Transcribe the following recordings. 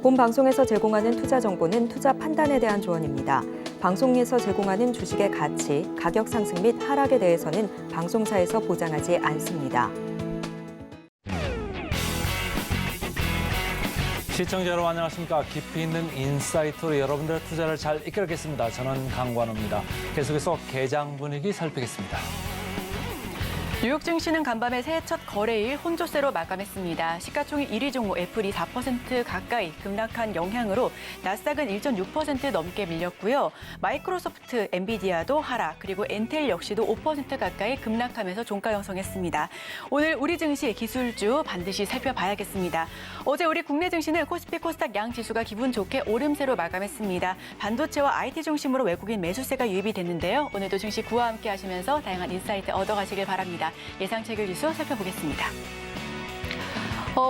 본 방송에서 제공하는 투자 정보는 투자 판단에 대한 조언입니다. 방송에서 제공하는 주식의 가치, 가격 상승 및 하락에 대해서는 방송사에서 보장하지 않습니다. 시청자 여러분 안녕하십니까. 깊이 있는 인사이트로 여러분들의 투자를 잘 이끌겠습니다. 저는 강관우입니다. 계속해서 개장 분위기 살피겠습니다. 뉴욕 증시는 간밤에 새해 첫 거래일 혼조세로 마감했습니다. 시가총액 1위 종목 애플이 4% 가까이 급락한 영향으로 나스닥은 1.6% 넘게 밀렸고요. 마이크로소프트, 엔비디아도 하락, 그리고 엔텔 역시도 5% 가까이 급락하면서 종가 형성했습니다. 오늘 우리 증시 기술주 반드시 살펴봐야겠습니다. 어제 우리 국내 증시는 코스피, 코스닥 양 지수가 기분 좋게 오름세로 마감했습니다. 반도체와 IT 중심으로 외국인 매수세가 유입이 됐는데요. 오늘도 증시 구와 함께 하시면서 다양한 인사이트 얻어가시길 바랍니다. 예상 체결 지수 살펴보겠습니다.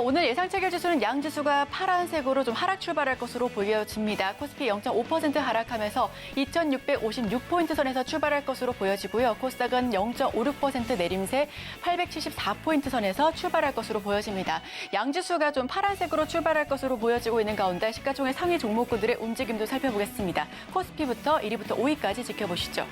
오늘 예상 체결 지수는 양 지수가 파란색으로 좀 하락 출발할 것으로 보여집니다. 코스피 0.5% 하락하면서 2,656포인트 선에서 출발할 것으로 보여지고요. 코스닥은 0.56% 내림세 874포인트 선에서 출발할 것으로 보여집니다. 양 지수가 좀 파란색으로 출발할 것으로 보여지고 있는 가운데 시가총액 상위 종목군들의 움직임도 살펴보겠습니다. 코스피부터 1위부터 5위까지 지켜보시죠.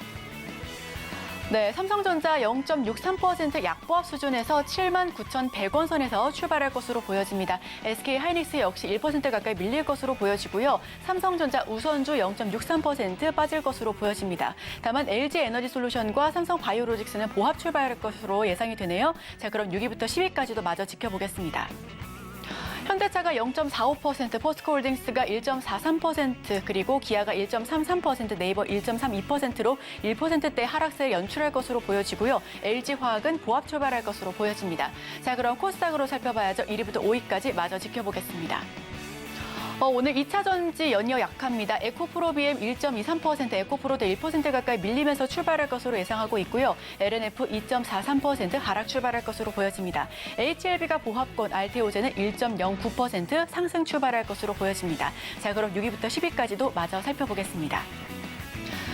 네, 삼성전자 0.63% 약보합 수준에서 79,100원 선에서 출발할 것으로 보여집니다. SK하이닉스 역시 1% 가까이 밀릴 것으로 보여지고요. 삼성전자 우선주 0.63% 빠질 것으로 보여집니다. 다만 LG에너지솔루션과 삼성바이오로직스는 보합 출발할 것으로 예상이 되네요. 자, 그럼 6위부터 10위까지도 마저 지켜보겠습니다. 현대차가 0.45%, 포스코홀딩스가 1.43%, 그리고 기아가 1.33%, 네이버 1.32%로 1%대 하락세를 연출할 것으로 보여지고요. LG화학은 보합 출발할 것으로 보여집니다. 자, 그럼 코스닥으로 살펴봐야죠. 1위부터 5위까지 마저 지켜보겠습니다. 오늘 2차 전지 연이어 약합니다. 에코프로비엠 1.23%, 에코프로도 1% 가까이 밀리면서 출발할 것으로 예상하고 있고요. LNF 2.43% 하락 출발할 것으로 보여집니다. HLB가 보합권, 알테오제는 1.09% 상승 출발할 것으로 보여집니다. 자, 그럼 6위부터 10위까지도 마저 살펴보겠습니다.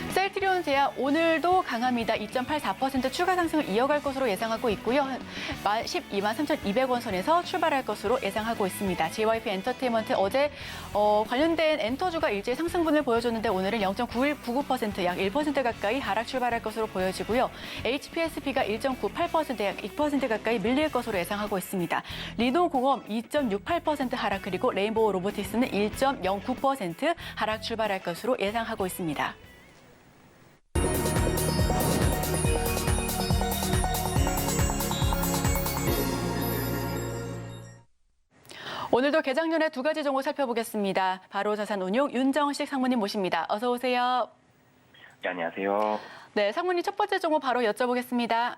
셀트리온 제약 오늘도 강합니다. 2.84% 추가 상승을 이어갈 것으로 예상하고 있고요. 123,200원 선에서 출발할 것으로 예상하고 있습니다. JYP 엔터테인먼트 어제 관련된 엔터주가 일제히 상승분을 보여줬는데 오늘은 0.99% 약 1% 가까이 하락 출발할 것으로 보여지고요. HPSP가 1.98% 약 2% 가까이 밀릴 것으로 예상하고 있습니다. 리노공업 2.68% 하락, 그리고 레인보우 로보틱스는 1.09% 하락 출발할 것으로 예상하고 있습니다. 오늘도 개장 전에 두 가지 정보 살펴보겠습니다. 바로자산운용 윤정식 상무님 모십니다. 어서 오세요. 네, 안녕하세요. 네, 상무님 첫 번째 정보 바로 여쭤보겠습니다.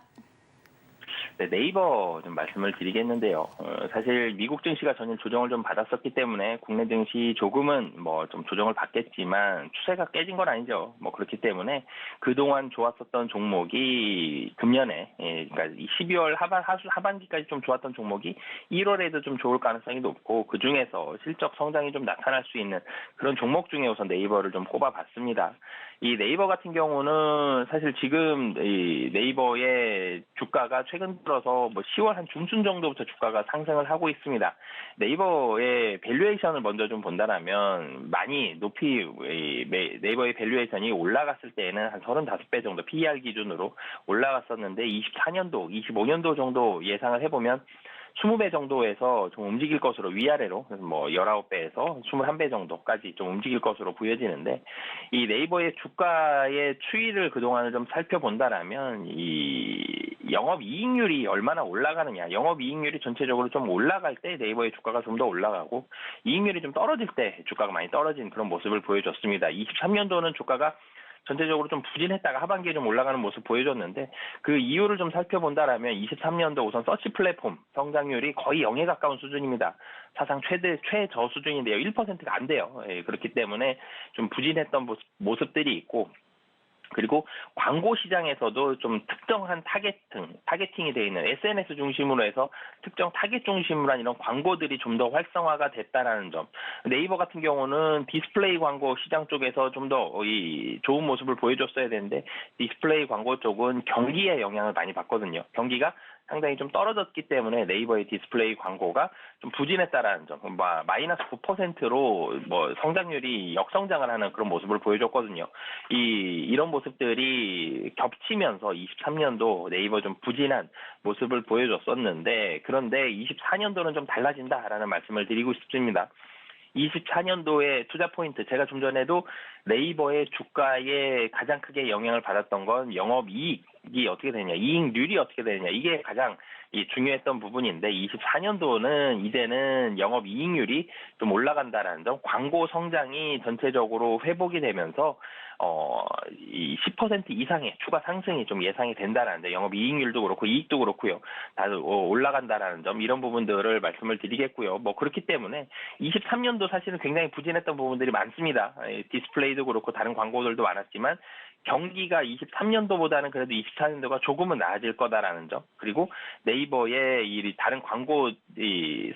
네, 네이버 좀 말씀을 드리겠는데요. 사실 미국 증시가 전일 조정을 좀 받았었기 때문에 국내 증시 조금은 좀 조정을 받겠지만 추세가 깨진 건 아니죠. 그렇기 때문에 그동안 좋았었던 종목이 금년에, 그러니까 12월 하반기까지 좀 좋았던 종목이 1월에도 좀 좋을 가능성이 높고, 그 중에서 실적 성장이 좀 나타날 수 있는 그런 종목 중에 우선 네이버를 좀 꼽아봤습니다. 이 네이버 같은 경우는 사실 지금 이 네이버의 주가가 최근 들어서 10월 한 중순 정도부터 주가가 상승을 하고 있습니다. 네이버의 밸류에이션을 먼저 좀 본다면 많이 높이 네이버의 밸류에이션이 올라갔을 때에는 한 35배 정도 PER 기준으로 올라갔었는데 24년도, 25년도 정도 예상을 해보면 20배 정도에서 좀 움직일 것으로 위아래로 19배에서 21배 정도까지 좀 움직일 것으로 보여지는데, 이 네이버의 주가의 추이를 그동안을 좀 살펴본다라면 이 영업이익률이 얼마나 올라가느냐, 영업이익률이 전체적으로 좀 올라갈 때 네이버의 주가가 좀 더 올라가고, 이익률이 좀 떨어질 때 주가가 많이 떨어진 그런 모습을 보여줬습니다. 23년도는 주가가 전체적으로 좀 부진했다가 하반기에 좀 올라가는 모습 보여줬는데, 그 이유를 좀 살펴본다라면 23년도 우선 서치 플랫폼 성장률이 거의 0에 가까운 수준입니다. 사상 최저 수준인데요. 1%가 안 돼요. 그렇기 때문에 좀 부진했던 모습들이 있고, 그리고 광고 시장에서도 좀 특정한 타겟팅이 되어 있는 SNS 중심으로 해서 특정 타겟 중심으로 한 이런 광고들이 좀 더 활성화가 됐다라는 점. 네이버 같은 경우는 디스플레이 광고 시장 쪽에서 좀 더 좋은 모습을 보여줬어야 되는데, 디스플레이 광고 쪽은 경기의 영향을 많이 받거든요. 경기가 상당히 좀 떨어졌기 때문에 네이버의 디스플레이 광고가 좀 부진했다라는 점, 마이너스 9%로 뭐 성장률이 역성장을 하는 그런 모습을 보여줬거든요. 이런 모습들이 겹치면서 23년도 네이버 좀 부진한 모습을 보여줬었는데, 그런데 24년도는 좀 달라진다라는 말씀을 드리고 싶습니다. 24년도의 투자 포인트, 제가 좀 전에도 네이버의 주가에 가장 크게 영향을 받았던 건 영업이익이 어떻게 되느냐, 이익률이 어떻게 되느냐, 이게 가장 중요했던 부분인데, 24년도는 이제는 영업이익률이 좀 올라간다라는 점, 광고 성장이 전체적으로 회복이 되면서 이 10% 이상의 추가 상승이 좀 예상이 된다라는데, 영업이익률도 그렇고 이익도 그렇고요, 다들 올라간다라는 점, 이런 부분들을 말씀을 드리겠고요. 뭐 그렇기 때문에 23년도 사실은 굉장히 부진했던 부분들이 많습니다. 디스플레이도 그렇고 다른 광고들도 많았지만 경기가 23년도보다는 그래도 24년도가 조금은 나아질 거다라는 점, 그리고 네이버의 이 다른 광고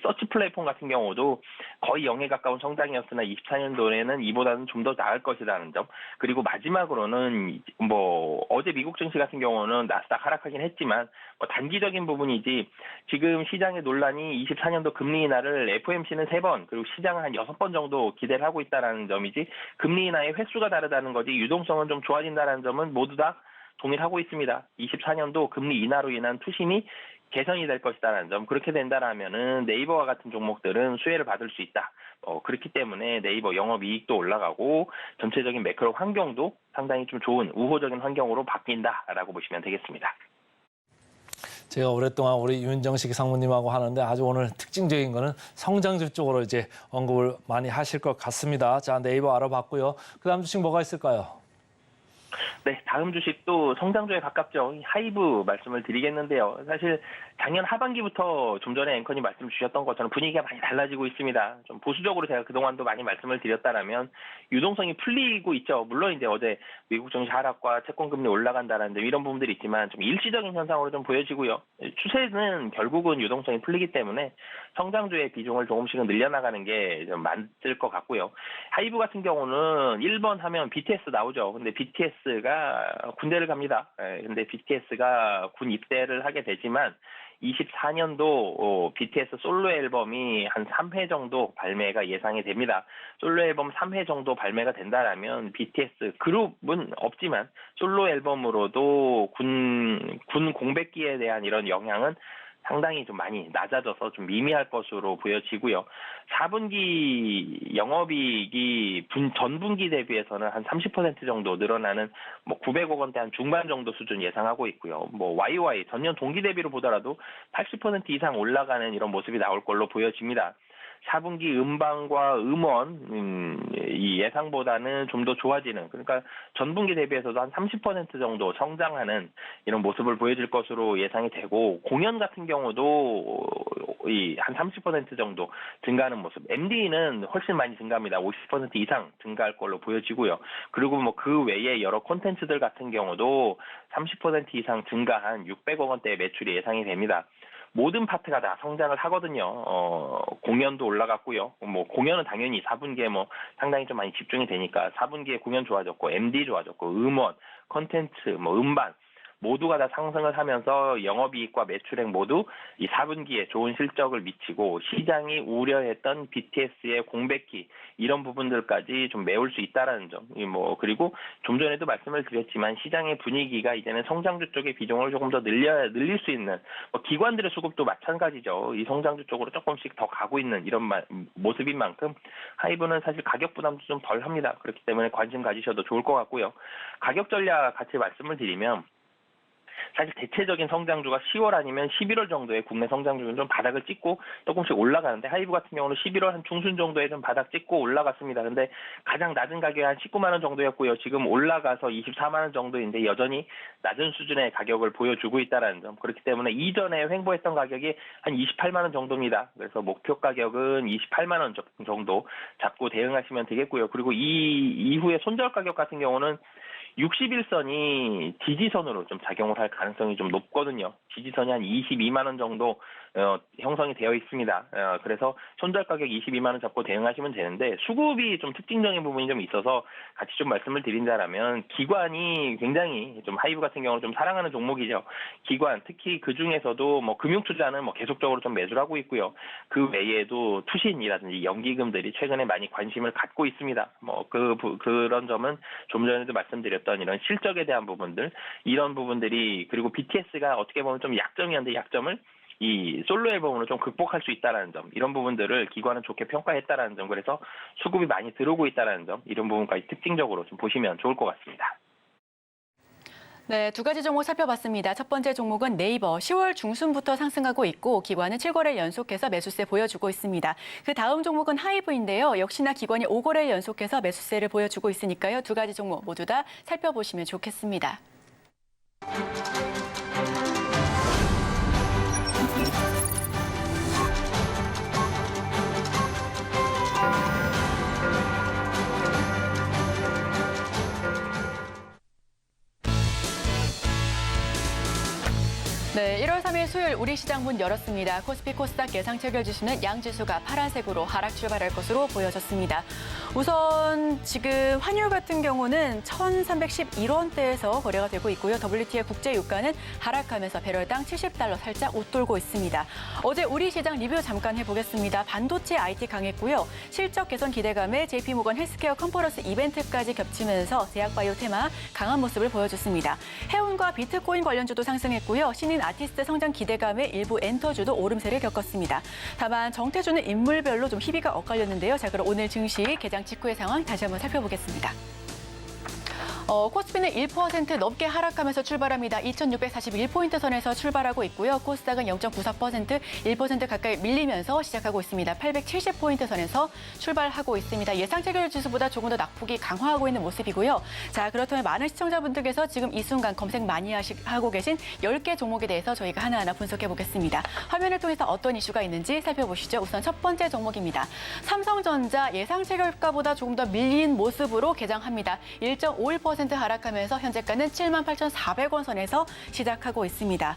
서치 플랫폼 같은 경우도 거의 0에 가까운 성장이었으나 24년도에는 이보다는 좀 더 나을 것이라는 점, 그리고 마지막으로는 뭐 어제 미국 증시 같은 경우는 나스닥 하락하긴 했지만 뭐 단기적인 부분이지, 지금 시장의 논란이 24년도 금리 인하를 FOMC는 3번, 그리고 시장은 한 6번 정도 기대를 하고 있다라는 점이지, 금리 인하의 횟수가 다르다는 거지 유동성은 좀 좋아진다는 점은 모두 다 동일하고 있습니다. 24년도 금리 인하로 인한 투심이 개선이 될 것이다라는 점, 그렇게 된다라면은 네이버와 같은 종목들은 수혜를 받을 수 있다. 그렇기 때문에 네이버 영업이익도 올라가고 전체적인 매크로 환경도 상당히 좀 좋은 우호적인 환경으로 바뀐다라고 보시면 되겠습니다. 제가 오랫동안 우리 윤정식 상무님하고 하는데 아주 오늘 특징적인 거는 성장주 쪽으로 이제 언급을 많이 하실 것 같습니다. 자, 네이버 알아봤고요. 그다음 주식 뭐가 있을까요? 네, 다음 주식도 성장주에 가깝죠. 하이브 말씀을 드리겠는데요. 사실 작년 하반기부터 좀 전에 앵커님 말씀 주셨던 것처럼 분위기가 많이 달라지고 있습니다. 좀 보수적으로 제가 그동안도 많이 말씀을 드렸다라면 유동성이 풀리고 있죠. 물론 이제 어제 미국 증시 하락과 채권금리 올라간다는 데 이런 부분들이 있지만 좀 일시적인 현상으로 좀 보여지고요. 추세는 결국은 유동성이 풀리기 때문에 성장주의 비중을 조금씩은 늘려나가는 게 좀 맞을 것 같고요. 하이브 같은 경우는 1번 하면 BTS 나오죠. 근데 BTS가 군대를 갑니다. 근데 BTS가 군 입대를 하게 되지만 24년도 BTS 솔로 앨범이 한 3회 정도 발매가 예상이 됩니다. 솔로 앨범 3회 정도 발매가 된다라면 BTS 그룹은 없지만 솔로 앨범으로도 군 공백기에 대한 이런 영향은 상당히 좀 많이 낮아져서 좀 미미할 것으로 보여지고요. 4분기 영업이익이 전분기 대비해서는 한 30% 정도 늘어나는 뭐 900억 원대 한 중반 정도 수준 예상하고 있고요. 뭐 YOY 전년 동기 대비로 보더라도 80% 이상 올라가는 이런 모습이 나올 걸로 보여집니다. 4분기 음반과 음원 이 예상보다는 좀 더 좋아지는, 그러니까 전분기 대비해서도 한 30% 정도 성장하는 이런 모습을 보여줄 것으로 예상이 되고, 공연 같은 경우도 한 30% 정도 증가하는 모습, MD는 훨씬 많이 증가합니다. 50% 이상 증가할 걸로 보여지고요. 그리고 뭐 그 외에 여러 콘텐츠들 같은 경우도 30% 이상 증가한 600억 원대의 매출이 예상이 됩니다. 모든 파트가 다 성장을 하거든요. 공연도 올라갔고요. 뭐 공연은 당연히 4분기에 뭐 상당히 좀 많이 집중이 되니까 4분기에 공연 좋아졌고, MD 좋아졌고, 음원, 컨텐츠, 뭐 음반 모두가 다 상승을 하면서 영업이익과 매출액 모두 이 4분기에 좋은 실적을 미치고, 시장이 우려했던 BTS의 공백기 이런 부분들까지 좀 메울 수 있다라는 점. 그리고 좀 전에도 말씀을 드렸지만 시장의 분위기가 이제는 성장주 쪽의 비중을 조금 더 늘릴 수 있는, 기관들의 수급도 마찬가지죠. 이 성장주 쪽으로 조금씩 더 가고 있는 이런 모습인 만큼 하이브는 사실 가격 부담도 좀 덜합니다. 그렇기 때문에 관심 가지셔도 좋을 것 같고요. 가격 전략 같이 말씀을 드리면, 사실 대체적인 성장주가 10월 아니면 11월 정도에 국내 성장주는 좀 바닥을 찍고 조금씩 올라가는데, 하이브 같은 경우는 11월 한 중순 정도에 좀 바닥 찍고 올라갔습니다. 근데 가장 낮은 가격이 한 19만 원 정도였고요. 지금 올라가서 24만 원 정도인데 여전히 낮은 수준의 가격을 보여주고 있다는 점. 그렇기 때문에 이전에 횡보했던 가격이 한 28만 원 정도입니다. 그래서 목표 가격은 28만 원 정도 잡고 대응하시면 되겠고요. 그리고 이 이후에 손절 가격 같은 경우는 61선이 지지선으로 좀 작용을 할 가능성이 좀 높거든요. 지지선이 한 22만 원 정도 형성이 되어 있습니다. 그래서 손절 가격 22만 원 잡고 대응하시면 되는데 수급이 좀 특징적인 부분이 좀 있어서 같이 좀 말씀을 드린다라면 기관이 굉장히 좀 하이브 같은 경우는 좀 사랑하는 종목이죠. 기관 특히 그 중에서도 뭐 금융투자는 뭐 계속적으로 좀 매수를 하고 있고요. 그 외에도 투신이라든지 연기금들이 최근에 많이 관심을 갖고 있습니다. 뭐 그런 점은 좀 전에도 말씀드렸던 이런 실적에 대한 부분들 이런 부분들이 그리고 BTS가 어떻게 보면 좀 약점이었는데 약점을 이 솔로 앨범으로 좀 극복할 수 있다는 점 이런 부분들을 기관은 좋게 평가했다라는 점 그래서 수급이 많이 들어오고 있다는 점 이런 부분까지 특징적으로 좀 보시면 좋을 것 같습니다. 네, 두 가지 종목 살펴봤습니다. 첫 번째 종목은 네이버 10월 중순부터 상승하고 있고 기관은 7거래일 연속해서 매수세 보여주고 있습니다. 그 다음 종목은 하이브인데요. 역시나 기관이 5거래일 연속해서 매수세를 보여주고 있으니까요. 두 가지 종목 모두 다 살펴보시면 좋겠습니다. 네, 1월 3일 수요일 우리 시장 문 열었습니다. 코스피 코스닥 예상 체결지수는 양지수가 파란색으로 하락 출발할 것으로 보여졌습니다. 우선 지금 환율 같은 경우는 1,311원대에서 거래가 되고 있고요. WTI 국제 유가는 하락하면서 배럴당 70달러 살짝 웃돌고 있습니다. 어제 우리 시장 리뷰 잠깐 해보겠습니다. 반도체 IT 강했고요. 실적 개선 기대감에 JP모건 헬스케어 컨퍼런스 이벤트까지 겹치면서 제약바이오 테마 강한 모습을 보여줬습니다. 해운과 비트코인 관련주도 상승했고요. 신인 아티스트 성장 기대감에 일부 엔터주도 오름세를 겪었습니다. 다만 정태주는 인물별로 좀 희비가 엇갈렸는데요. 자, 그럼 오늘 증시 개장 직후의 상황 다시 한번 살펴보겠습니다. 코스피는 1% 넘게 하락하면서 출발합니다. 2,641포인트 선에서 출발하고 있고요. 코스닥은 0.94%, 1% 가까이 밀리면서 시작하고 있습니다. 870포인트 선에서 출발하고 있습니다. 예상 체결 지수보다 조금 더 낙폭이 강화하고 있는 모습이고요. 자, 그렇다면 많은 시청자분들께서 지금 이 순간 검색 많이 하고 계신 10개 종목에 대해서 저희가 하나하나 분석해 보겠습니다. 화면을 통해서 어떤 이슈가 있는지 살펴보시죠. 우선 첫 번째 종목입니다. 삼성전자 예상 체결가보다 조금 더 밀린 모습으로 개장합니다. 1.51% 하락하면서 현재가는 78,400원 선에서 시작하고 있습니다.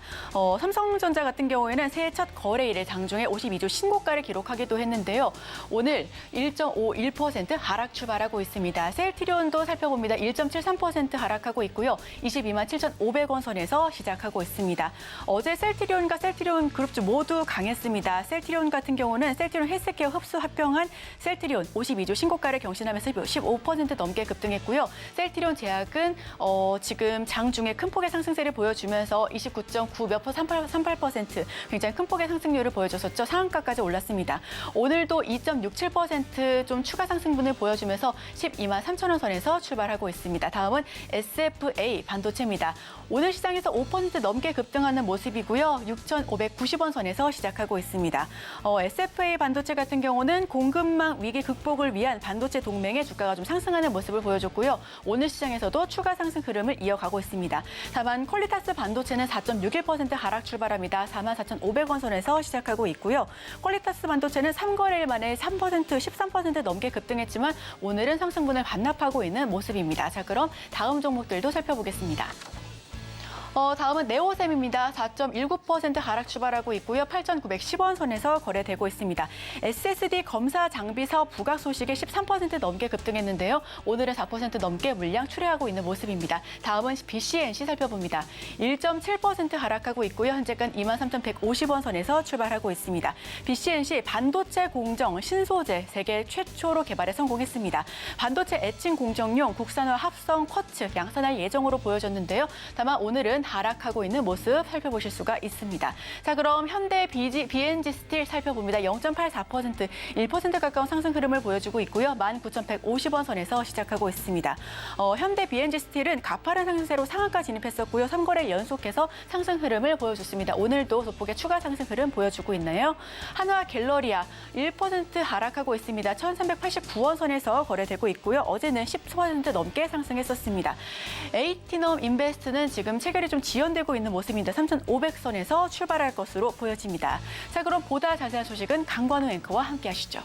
삼성전자 같은 경우에는 새해 첫 거래일에 장중에 52주 신고가를 기록하기도 했는데요. 오늘 1.51% 하락 출발하고 있습니다. 셀트리온도 살펴봅니다. 1.73% 하락하고 있고요. 22만 7,500원 선에서 시작하고 있습니다. 어제 셀트리온과 셀트리온 그룹주 모두 강했습니다. 셀트리온 같은 경우는 셀트리온 헬스케어 흡수 합병한 셀트리온 52주 신고가를 경신하면서 15% 넘게 급등했고요. 셀트리온 제약은 지금 장중에 큰 폭의 상승세를 보여주면서 29.9 몇 %, 38% 굉장히 큰 폭의 상승률을 보여줬었죠. 상한가까지 올랐습니다. 오늘도 2.67% 좀 추가 상승분을 보여주면서 12만 3천원 선에서 출발하고 있습니다. 다음은 SFA 반도체입니다. 오늘 시장에서 5% 넘게 급등하는 모습이고요. 6,590원 선에서 시작하고 있습니다. SFA 반도체 같은 경우는 공급망 위기 극복을 위한 반도체 동맹의 주가가 좀 상승하는 모습을 보여줬고요. 오늘 시장에서도 추가 상승 흐름을 이어가고 있습니다. 다만 퀄리타스 반도체는 4.61% 하락 출발합니다. 44,500원 선에서 시작하고 있고요. 퀄리타스 반도체는 3거래일 만에 3%, 13% 넘게 급등했지만 오늘은 상승분을 반납하고 있는 모습입니다. 자, 그럼 다음 종목들도 살펴보겠습니다. 다음은 네오셈입니다. 4.19% 하락 출발하고 있고요. 8,910원 선에서 거래되고 있습니다. SSD 검사 장비 사업 부각 소식에 13% 넘게 급등했는데요. 오늘은 4% 넘게 물량 출회하고 있는 모습입니다. 다음은 BCNC 살펴봅니다. 1.7% 하락하고 있고요. 현재간 23,150원 선에서 출발하고 있습니다. BCNC 반도체 공정 신소재 세계 최초로 개발에 성공했습니다. 반도체 애칭 공정용 국산화 합성 쿼츠 양산할 예정으로 보여졌는데요. 다만 오늘은 하락하고 있는 모습 살펴보실 수가 있습니다. 자, 그럼 현대 BNG 스틸 살펴봅니다. 0.84%, 1% 가까운 상승 흐름을 보여주고 있고요. 19,150원 선에서 시작하고 있습니다. 현대 BNG 스틸은 가파른 상승세로 상한가 진입했었고요. 3거래일 연속해서 상승 흐름을 보여줬습니다. 오늘도 소폭의 추가 상승 흐름 보여주고 있나요? 한화 갤러리아 1% 하락하고 있습니다. 1,389원 선에서 거래되고 있고요. 어제는 10% 넘게 상승했었습니다. 에이티넘 인베스트는 지금 체결이 좀 지연되고 있는 모습인데 3,500선에서 출발할 것으로 보여집니다. 자, 그럼 보다 자세한 소식은 강관우 앵커와 함께 하시죠.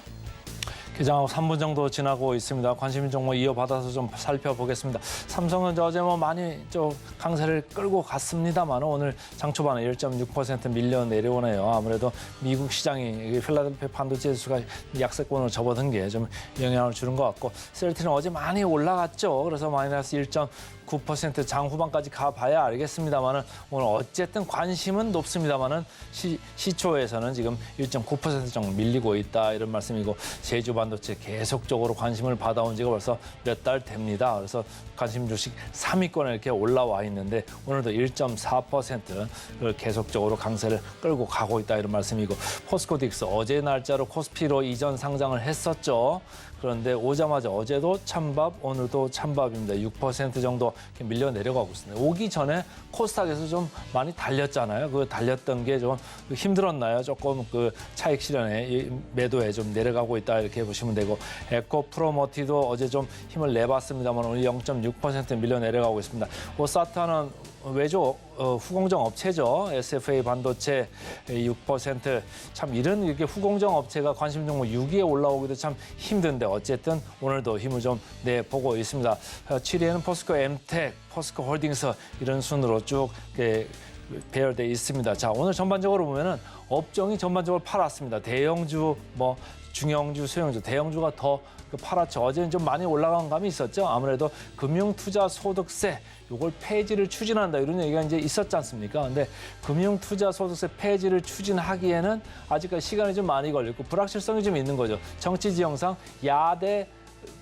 개장하고 3분 정도 지나고 있습니다. 관심 종목 이어받아서 좀 살펴보겠습니다. 삼성은 어제 많이 좀 강세를 끌고 갔습니다만 오늘 장 초반에 1.6% 밀려 내려오네요. 아무래도 미국 시장이 필라델피아 반도체 지수가 약세권으로 접어든 게 좀 영향을 주는 것 같고 셀트리는 어제 많이 올라갔죠. 그래서 마이너스 1.9% 장 후반까지 가봐야 알겠습니다만은 오늘 어쨌든 관심은 높습니다만은 시초에서는 지금 1.9% 정도 밀리고 있다 이런 말씀이고 제주 반도체 계속적으로 관심을 받아온 지가 벌써 몇 달 됩니다. 그래서 관심 주식 3위권에 이렇게 올라와 있는데 오늘도 1.4%를 계속적으로 강세를 끌고 가고 있다 이런 말씀이고 포스코딕스 어제 날짜로 코스피로 이전 상장을 했었죠. 그런데 오자마자 어제도 찬밥, 오늘도 찬밥입니다. 6% 정도 밀려 내려가고 있습니다. 오기 전에 코스닥에서 좀 많이 달렸잖아요. 그 달렸던 게 좀 힘들었나요? 조금 그 차익 실현에 매도에 좀 내려가고 있다 이렇게 보시면 되고 에코프로모티도 어제 좀 힘을 내봤습니다만 오늘 0.6% 밀려 내려가고 있습니다. 오사타는 외조 후공정 업체죠. SFA 반도체 6%. 참 이런 이렇게 후공정 업체가 관심 종목 6위에 올라오기도 참 힘든데 어쨌든 오늘도 힘을 좀 내보고 있습니다. 7위에는 포스코 엠텍, 포스코 홀딩스 이런 순으로 쭉 배열돼 있습니다. 자, 오늘 전반적으로 보면은 업종이 전반적으로 팔았습니다. 대형주, 중형주, 소형주, 대형주가 더 팔았죠. 어제는 좀 많이 올라간 감이 있었죠. 아무래도 금융투자소득세 요걸 폐지를 추진한다 이런 얘기가 이제 있었지 않습니까? 근데 금융투자소득세 폐지를 추진하기에는 아직까지 시간이 좀 많이 걸리고 불확실성이 좀 있는 거죠. 정치 지형상 야대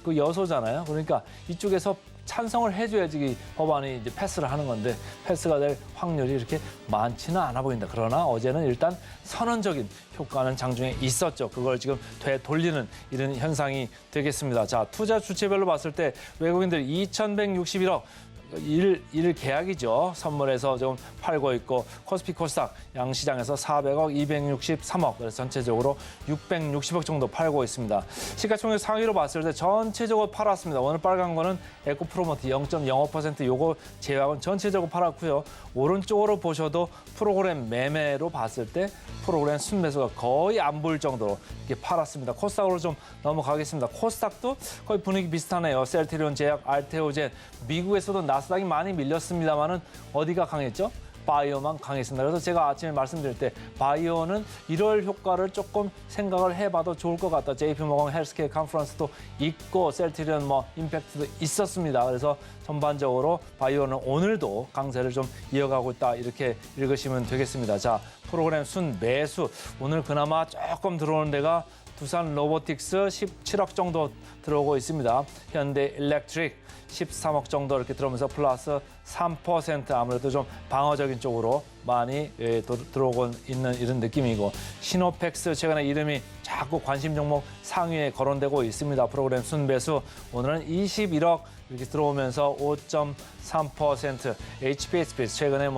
그 여소잖아요. 그러니까 이쪽에서 찬성을 해줘야지 이 법안이 이제 패스를 하는 건데 패스가 될 확률이 이렇게 많지는 않아 보인다. 그러나 어제는 일단 선언적인 효과는 장중에 있었죠. 그걸 지금 되돌리는 이런 현상이 되겠습니다. 자, 투자 주체별로 봤을 때 외국인들 2,161억 일 계약이죠. 선물에서 좀 팔고 있고 코스피 코스닥 양시장에서 400억, 263억 그래서 전체적으로 660억 정도 팔고 있습니다. 시가총액 상위로 봤을 때 전체적으로 팔았습니다. 오늘 빨간 거는 에코프로모티 0.05% 요거 제외하고는 전체적으로 팔았고요. 오른쪽으로 보셔도 프로그램 매매로 봤을 때 프로그램 순매수가 거의 안 보일 정도로 이렇게 팔았습니다. 코스닥으로 좀 넘어가겠습니다. 코스닥도 거의 분위기 비슷하네요. 셀트리온 제약, 알테오젠, 미국에서도 나스닥이 많이 밀렸습니다만은 어디가 강했죠? 바이오만 강했습니다. 그래서 제가 아침에 말씀드릴 때 바이오는 1월 효과를 조금 생각을 해봐도 좋을 것 같다. JP모건 헬스케어 컨퍼런스도 있고 셀트리온 임팩트도 있었습니다. 그래서 전반적으로 바이오는 오늘도 강세를 좀 이어가고 있다. 이렇게 읽으시면 되겠습니다. 자, 프로그램 순 매수 오늘 그나마 조금 들어오는 데가 두산 로보틱스 17억 정도 들어오고 있습니다. 현대 일렉트릭 13억 정도 이렇게 들어오면서 플러스 3% 아무래도 좀 방어적인 쪽으로 많이 들어오고 있는 이런 느낌이고 시노펙스 최근에 이름이 자꾸 관심 종목 상위에 거론되고 있습니다. 프로그램 순배수 오늘은 21억 이렇게 들어오면서 5.3% HPSPS 최근에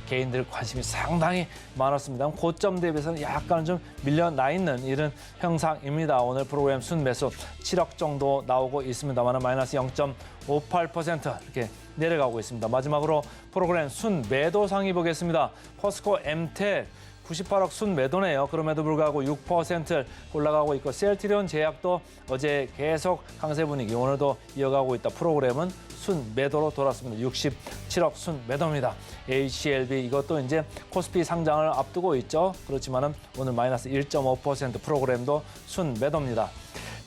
개인들 관심이 상당히 많았습니다. 고점 대비해서는 약간 좀 밀려나 있는 이런 형상입니다. 오늘 프로그램 순매수 7억 정도 나오고 있습니다만 마이너스 0.58% 이렇게 내려가고 있습니다. 마지막으로 프로그램 순매도 상위 보겠습니다. 포스코 엠텍 98억 순매도네요. 그럼에도 불구하고 6% 올라가고 있고 셀트리온 제약도 어제 계속 강세 분위기 오늘도 이어가고 있다. 프로그램은 순매도로 돌았습니다. 67억 순매도입니다. HLB 이것도 이제 코스피 상장을 앞두고 있죠. 그렇지만은 오늘 마이너스 1.5% 프로그램도 순매도입니다.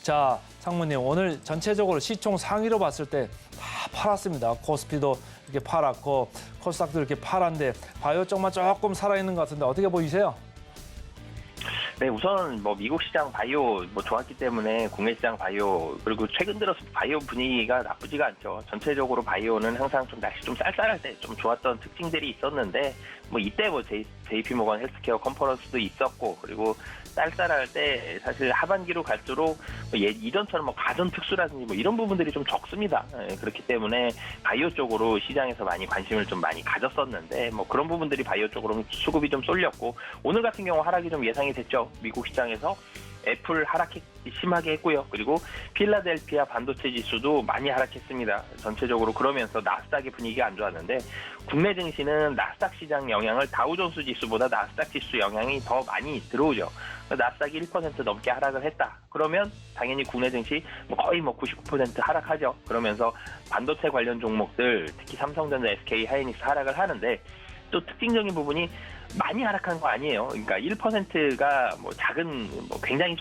자, 상무님 오늘 전체적으로 시총 상위로 봤을 때 다 팔았습니다. 코스피도 이렇게 팔았고 코스닥도 이렇게 팔았는데 바이오 쪽만 조금 살아있는 것 같은데 어떻게 보이세요? 네, 우선 미국 시장 바이오 좋았기 때문에 국내 시장 바이오 그리고 최근 들어서 바이오 분위기가 나쁘지가 않죠. 전체적으로 바이오는 항상 좀 날씨 좀 쌀쌀할 때 좀 좋았던 특징들이 있었는데 이때 JP모건 헬스케어 컨퍼런스도 있었고 그리고 쌀쌀할 때 사실 하반기로 갈수록 이전처럼 가전 특수라든지 이런 부분들이 좀 적습니다. 그렇기 때문에 바이오 쪽으로 시장에서 많이 관심을 좀 많이 가졌었는데 그런 부분들이 바이오 쪽으로 수급이 좀 쏠렸고 오늘 같은 경우 하락이 좀 예상이 됐죠. 미국 시장에서 애플 하락이 심하게 했고요. 그리고 필라델피아 반도체 지수도 많이 하락했습니다. 전체적으로 그러면서 나스닥의 분위기가 안 좋았는데 국내 증시는 나스닥 시장 영향을 다우존스 지수보다 나스닥 지수 영향이 더 많이 들어오죠. 나스닥이 1% 넘게 하락을 했다. 그러면 당연히 국내 증시 거의 99% 하락하죠. 그러면서 반도체 관련 종목들, 특히 삼성전자, SK 하이닉스 하락을 하는데 또 특징적인 부분이 많이 하락한 거 아니에요. 그러니까 1%가 작은 굉장히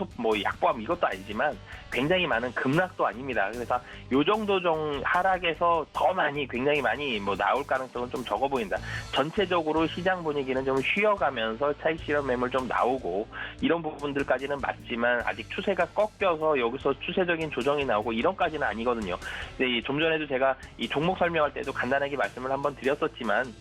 약보합 이것도 아니지만 굉장히 많은 급락도 아닙니다. 그래서 요 정도 하락에서 더 많이 굉장히 많이 나올 가능성은 좀 적어 보인다. 전체적으로 시장 분위기는 좀 쉬어가면서 차익 실현 매물 좀 나오고 이런 부분들까지는 맞지만 아직 추세가 꺾여서 여기서 추세적인 조정이 나오고 이런까지는 아니거든요. 근데 좀 전에도 제가 이 종목 설명할 때도 간단하게 말씀을 한번 드렸었지만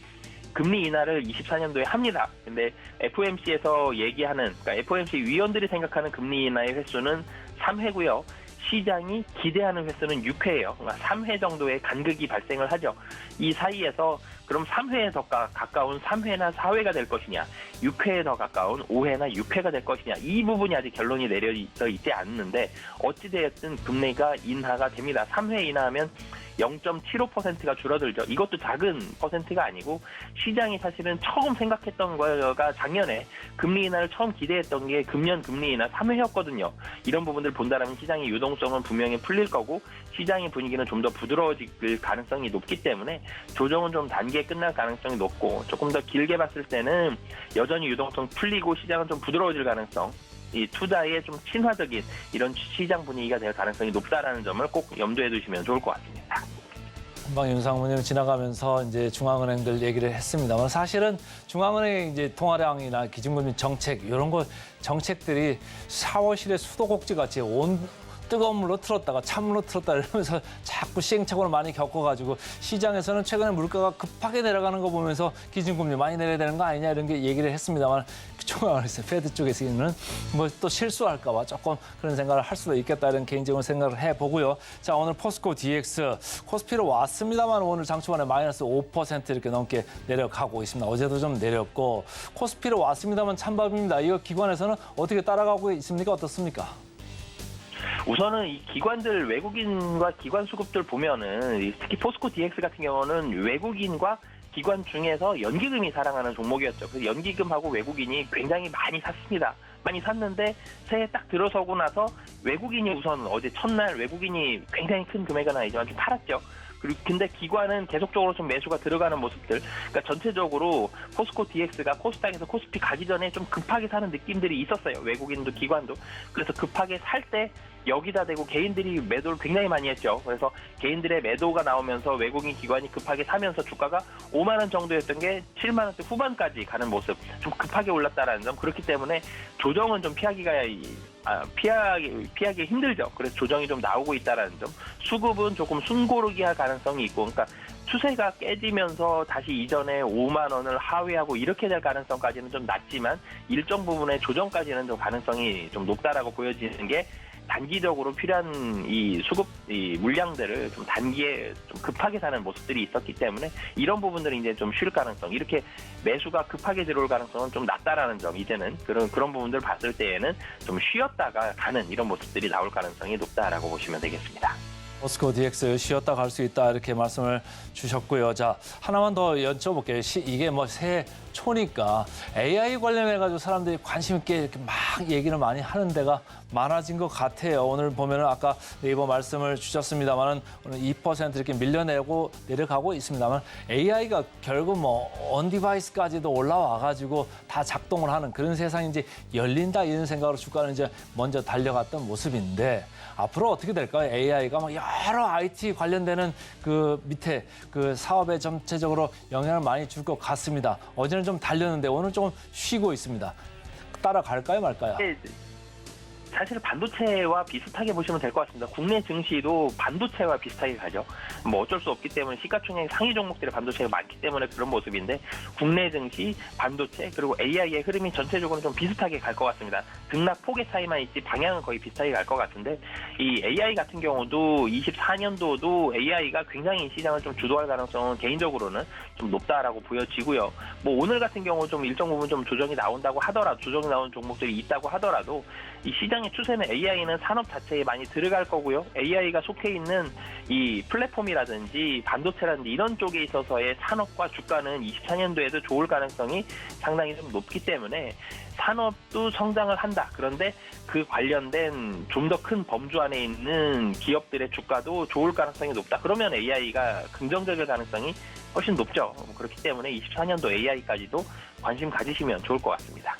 금리 인하를 24년도에 합니다. 근데 FOMC에서 얘기하는, 그러니까 FOMC 위원들이 생각하는 금리 인하의 횟수는 3회고요. 시장이 기대하는 횟수는 6회예요. 그러니까 3회 정도의 간극이 발생을 하죠. 이 사이에서 그럼 3회에 더 가까운 3회나 4회가 될 것이냐, 6회에 더 가까운 5회나 6회가 될 것이냐, 이 부분이 아직 결론이 내려져 있지 않는데 어찌되었든 금리가 인하가 됩니다. 3회 인하하면 0.75%가 줄어들죠. 이것도 작은 퍼센트가 아니고 시장이 사실은 처음 생각했던 거가 작년에 금리 인하를 처음 기대했던 게 금년 금리 인하 3회였거든요. 이런 부분들 본다면 시장의 유동성은 분명히 풀릴 거고 시장의 분위기는 좀 더 부드러워질 가능성이 높기 때문에 조정은 좀 단기에 끝날 가능성이 높고 조금 더 길게 봤을 때는 여전히 유동성 풀리고 시장은 좀 부드러워질 가능성, 이 투자에 좀 친화적인 이런 시장 분위기가 될 가능성이 높다라는 점을 꼭 염두에 두시면 좋을 것 같습니다. 금방 윤 상무님 지나가면서 이제 중앙은행들 얘기를 했습니다만 사실은 중앙은행 이제 통화량이나 기준금리 정책 이런 거 정책들이 샤워실에 수도꼭지 같이 온 뜨거운 물로 틀었다가 찬물로 틀었다 이러면서 자꾸 시행착오를 많이 겪어가지고 시장에서는 최근에 물가가 급하게 내려가는 거 보면서 기준금리 많이 내려야 되는 거 아니냐 이런 게 얘기를 했습니다만 중앙은행 페드 쪽에서는 또 실수할까 봐 조금 그런 생각을 할 수도 있겠다 이런 개인적인 생각을 해보고요. 자, 오늘 포스코 DX 코스피로 왔습니다만 오늘 장초반에 마이너스 5% 이렇게 넘게 내려가고 있습니다. 어제도 좀 내렸고 코스피로 왔습니다만 찬밥입니다. 이거 기관에서는 어떻게 따라가고 있습니까? 어떻습니까? 우선은 이 기관들 외국인과 기관 수급들 보면은 특히 포스코 DX 같은 경우는 외국인과 기관 중에서 연기금이 사랑하는 종목이었죠. 그래서 연기금하고 외국인이 굉장히 많이 샀습니다. 많이 샀는데 새해 딱 들어서고 나서 외국인이 우선 어제 첫날 외국인이 굉장히 큰 금액은 아니지만 좀 팔았죠. 그리고 근데 기관은 계속적으로 좀 매수가 들어가는 모습들. 그러니까 전체적으로 포스코 DX가 코스닥에서 코스피 가기 전에 좀 급하게 사는 느낌들이 있었어요. 외국인도 기관도. 그래서 급하게 살 때 여기다 대고 개인들이 매도를 굉장히 많이 했죠. 그래서 개인들의 매도가 나오면서 외국인 기관이 급하게 사면서 주가가 5만 원 정도였던 게 7만 원대 후반까지 가는 모습. 좀 급하게 올랐다라는 점. 그렇기 때문에 조정은 좀 피하기 힘들죠. 그래서 조정이 좀 나오고 있다라는 점. 수급은 조금 숨고르기 할 가능성이 있고, 그러니까 추세가 깨지면서 다시 이전에 5만 원을 하회하고 이렇게 될 가능성까지는 좀 낮지만 일정 부분의 조정까지는 좀 가능성이 좀 높다라고 보여지는 게 단기적으로 필요한 이 수급, 이 물량들을 좀 단기에 좀 급하게 사는 모습들이 있었기 때문에 이런 부분들은 이제 좀 쉴 가능성, 이렇게 매수가 급하게 들어올 가능성은 좀 낮다라는 점, 이제는 그런 부분들 봤을 때에는 좀 쉬었다가 가는 이런 모습들이 나올 가능성이 높다라고 보시면 되겠습니다. 포스코 DX 쉬었다 갈 수 있다 이렇게 말씀을 주셨고요. 자, 하나만 더 여쭤볼게요. 이게 새해 초니까 AI 관련해가지고 사람들이 관심 있게 이렇게 막 얘기를 많이 하는 데가 많아진 것 같아요. 오늘 보면은 아까 네이버 말씀을 주셨습니다만은 오늘 2% 이렇게 밀려내고 내려가고 있습니다만 AI가 결국 언디바이스까지도 올라와가지고 다 작동을 하는 그런 세상이 이제 열린다 이런 생각으로 주가는 이제 먼저 달려갔던 모습인데 앞으로 어떻게 될까요? AI가 여러 IT 관련되는 그 밑에 그 사업에 전체적으로 영향을 많이 줄 것 같습니다. 어제는 좀 달렸는데 오늘 조금 쉬고 있습니다. 따라갈까요, 말까요? 네. 사실 반도체와 비슷하게 보시면 될 것 같습니다. 국내 증시도 반도체와 비슷하게 가죠. 어쩔 수 없기 때문에 시가총액 상위 종목들의 반도체가 많기 때문에 그런 모습인데 국내 증시, 반도체 그리고 AI의 흐름이 전체적으로 좀 비슷하게 갈 것 같습니다. 등락 폭의 차이만 있지 방향은 거의 비슷하게 갈 것 같은데 이 AI 같은 경우도 24년도도 AI가 굉장히 시장을 좀 주도할 가능성은 개인적으로는 좀 높다라고 보여지고요. 오늘 같은 경우 좀 일정 부분 좀 조정이 나온다고 하더라도 조정이 나온 종목들이 있다고 하더라도 이 시장의 추세는 AI는 산업 자체에 많이 들어갈 거고요. AI가 속해 있는 이 플랫폼이라든지 반도체라든지 이런 쪽에 있어서의 산업과 주가는 24년도에도 좋을 가능성이 상당히 좀 높기 때문에 산업도 성장을 한다. 그런데 그 관련된 좀 더 큰 범주 안에 있는 기업들의 주가도 좋을 가능성이 높다. 그러면 AI가 긍정적일 가능성이 훨씬 높죠. 그렇기 때문에 24년도 AI까지도 관심 가지시면 좋을 것 같습니다.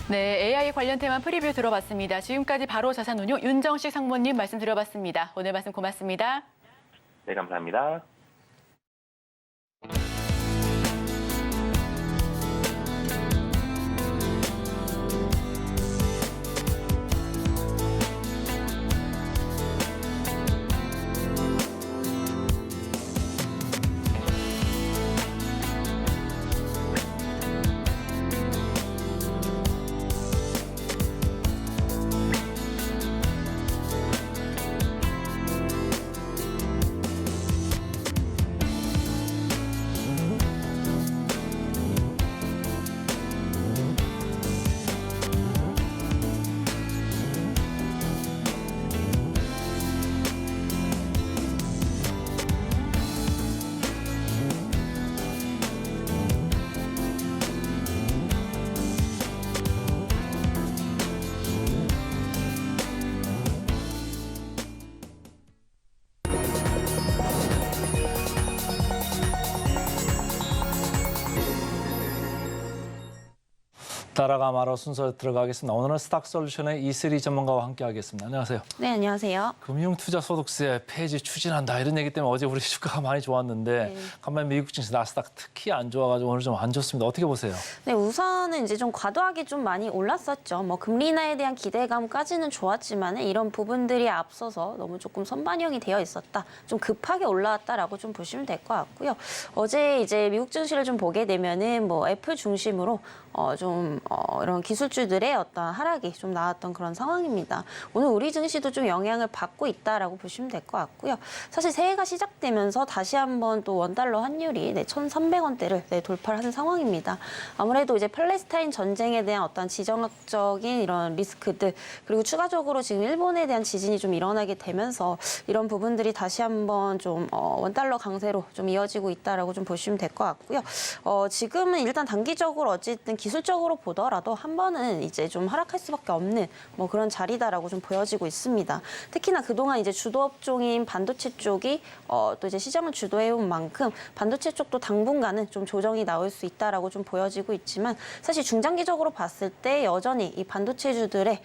네, AI 관련 테마 프리뷰 들어봤습니다. 지금까지 바로 자산운용 윤정식 상무님 말씀 드려봤습니다. 오늘 말씀 고맙습니다. 네, 감사합니다. 따라가 말어 순서 들어가겠습니다. 오늘은 스탁솔루션의 이슬이 전문가와 함께하겠습니다. 안녕하세요. 네, 안녕하세요. 금융투자소득세 폐지 추진한다 이런 얘기 때문에 어제 우리 주가가 많이 좋았는데 간만에 미국 증시 나스닥 특히 안 좋아가지고 오늘 좀 안 좋습니다. 어떻게 보세요? 네, 우선은 이제 좀 과도하게 좀 많이 올랐었죠. 뭐 금리 인하에 대한 기대감까지는 좋았지만 이런 부분들이 앞서서 너무 조금 선반영이 되어 있었다. 좀 급하게 올라왔다라고 좀 보시면 될 것 같고요. 어제 이제 미국 증시를 좀 보게 되면은 뭐 애플 중심으로 이런 기술주들의 어떤 하락이 좀 나왔던 그런 상황입니다. 오늘 우리 증시도 좀 영향을 받고 있다라고 보시면 될 것 같고요. 사실 새해가 시작되면서 다시 한번 또 원달러 환율이 1,300원대를 돌파를 한 상황입니다. 아무래도 이제 팔레스타인 전쟁에 대한 어떤 지정학적인 이런 리스크들 그리고 추가적으로 지금 일본에 대한 지진이 좀 일어나게 되면서 이런 부분들이 다시 한번 좀 원달러 강세로 좀 이어지고 있다라고 좀 보시면 될 것 같고요. 지금은 일단 단기적으로 어쨌든 기술적으로 보더라도 한 번은 이제 좀 하락할 수밖에 없는 뭐 그런 자리다라고 좀 보여지고 있습니다. 특히나 그동안 이제 주도 업종인 반도체 쪽이 또 이제 시장을 주도해온 만큼 반도체 쪽도 당분간은 좀 조정이 나올 수 있다라고 좀 보여지고 있지만 사실 중장기적으로 봤을 때 여전히 이 반도체주들의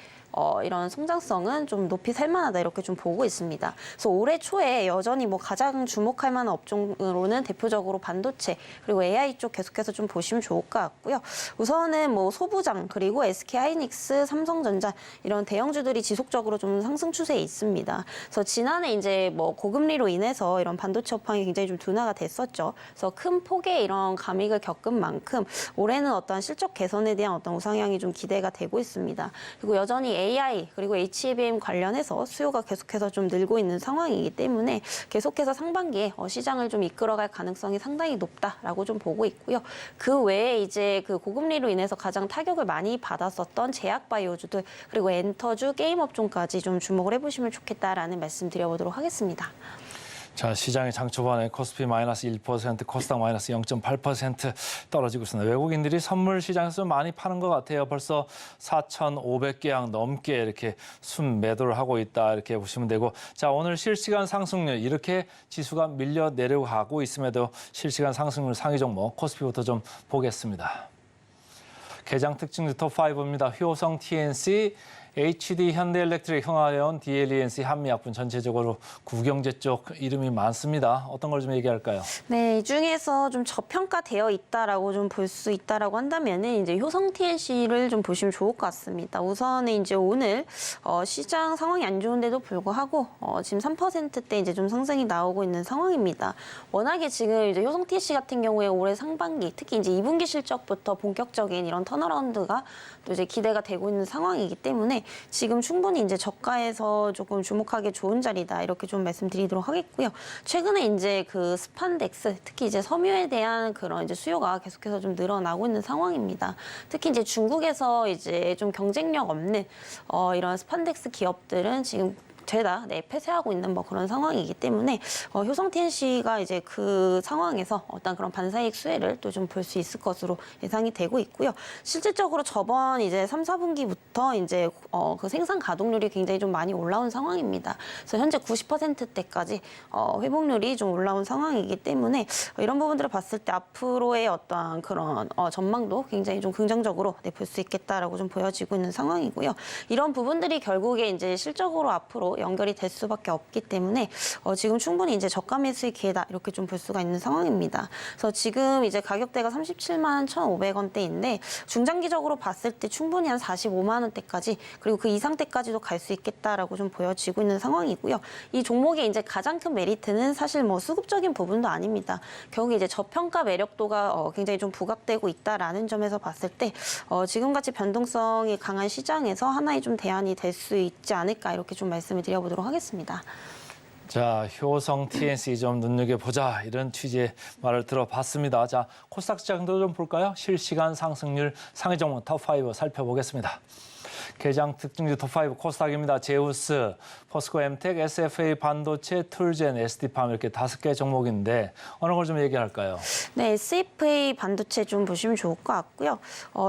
이런 성장성은 좀 높이 살만하다 이렇게 좀 보고 있습니다. 그래서 올해 초에 여전히 뭐 가장 주목할 만한 업종으로는 대표적으로 반도체 그리고 AI 쪽 계속해서 좀 보시면 좋을 것 같고요. 우선은 뭐 소부장 그리고 SK하이닉스, 삼성전자 이런 대형주들이 지속적으로 좀 상승 추세에 있습니다. 그래서 지난해 이제 뭐 고금리로 인해서 이런 반도체 업황이 굉장히 좀 둔화가 됐었죠. 그래서 큰 폭의 이런 감익을 겪은 만큼 올해는 어떤 실적 개선에 대한 어떤 우상향이 좀 기대가 되고 있습니다. 그리고 여전히 AI 그리고 HBM 관련해서 수요가 계속해서 좀 늘고 있는 상황이기 때문에 계속해서 상반기에 시장을 좀 이끌어갈 가능성이 상당히 높다라고 좀 보고 있고요. 그 외에 이제 그 고금리로 인해서 가장 타격을 많이 받았었던 제약바이오주들 그리고 엔터주, 게임 업종까지 좀 주목을 해보시면 좋겠다라는 말씀 드려보도록 하겠습니다. 자, 시장의 장 초반에 코스피 마이너스 1%, 코스닥 마이너스 0.8% 떨어지고 있습니다. 외국인들이 선물 시장에서 좀 많이 파는 것 같아요. 벌써 4,500개양 넘게 이렇게 순매도를 하고 있다 이렇게 보시면 되고, 자, 오늘 실시간 상승률 이렇게 지수가 밀려 내려가고 있음에도 실시간 상승률 상위 종목 코스피부터 좀 보겠습니다. 개장 특징주 톱5입니다. 효성 TNC, HD 현대일렉트릭, 흥하여온, DLENC, 한미약품 전체적으로 구경제 쪽 이름이 많습니다. 어떤 걸 좀 얘기할까요? 네, 이 중에서 좀 저평가되어 있다라고 좀 볼 수 있다라고 한다면은 이제 효성 TNC를 좀 보시면 좋을 것 같습니다. 우선은 이제 오늘 시장 상황이 안 좋은데도 불구하고 지금 3%대 이제 좀 상승이 나오고 있는 상황입니다. 워낙에 지금 이제 효성 TNC 같은 경우에 올해 상반기 특히 이제 2분기 실적부터 본격적인 이런 턴어라운드가 또 이제 기대가 되고 있는 상황이기 때문에 지금 충분히 이제 저가에서 조금 주목하기 좋은 자리다 이렇게 좀 말씀드리도록 하겠고요. 최근에 이제 그 스판덱스 특히 이제 섬유에 대한 그런 이제 수요가 계속해서 좀 늘어나고 있는 상황입니다. 특히 이제 중국에서 이제 좀 경쟁력 없는 이런 스판덱스 기업들은 지금 죄다 폐쇄하고 있는 뭐 그런 상황이기 때문에 효성 TNC가 이제 그 상황에서 어떤 그런 반사이익 수혜를 또 좀 볼 수 있을 것으로 예상이 되고 있고요. 실질적으로 저번 이제 3, 4분기부터 이제 그 생산 가동률이 굉장히 좀 많이 올라온 상황입니다. 그래서 현재 90%대까지 회복률이 좀 올라온 상황이기 때문에 이런 부분들을 봤을 때 앞으로의 어떠한 그런 전망도 굉장히 좀 긍정적으로 볼 수 있겠다라고 좀 보여지고 있는 상황이고요. 이런 부분들이 결국에 이제 실적으로 앞으로 연결이 될 수밖에 없기 때문에 지금 충분히 이제 저가 매수의 기회다 이렇게 좀 볼 수가 있는 상황입니다. 그래서 지금 이제 가격대가 37만 1,500원대인데 중장기적으로 봤을 때 충분히 한 45만 원대까지 그리고 그 이상대까지도 갈 수 있겠다라고 좀 보여지고 있는 상황이고요. 이 종목의 이제 가장 큰 메리트는 사실 뭐 수급적인 부분도 아닙니다. 결국 이제 저평가 매력도가 굉장히 좀 부각되고 있다라는 점에서 봤을 때 지금같이 변동성이 강한 시장에서 하나의 좀 대안이 될 수 있지 않을까 이렇게 좀 말씀을 드려보도록 하겠습니다. 자, 효성 TNC 좀 눈여겨보자 이런 취지의 말을 들어봤습니다. 자, 코스닥 시장도 좀 볼까요? 실시간 상승률 상위 종목 톱5 살펴보겠습니다. 개장 특징주 톱5 코스닥입니다. 제우스, 포스코 엠텍, SFA 반도체, 툴젠, SD팜 이렇게 5개 종목인데 어느 걸 좀 얘기할까요? 네, SFA 반도체 좀 보시면 좋을 것 같고요.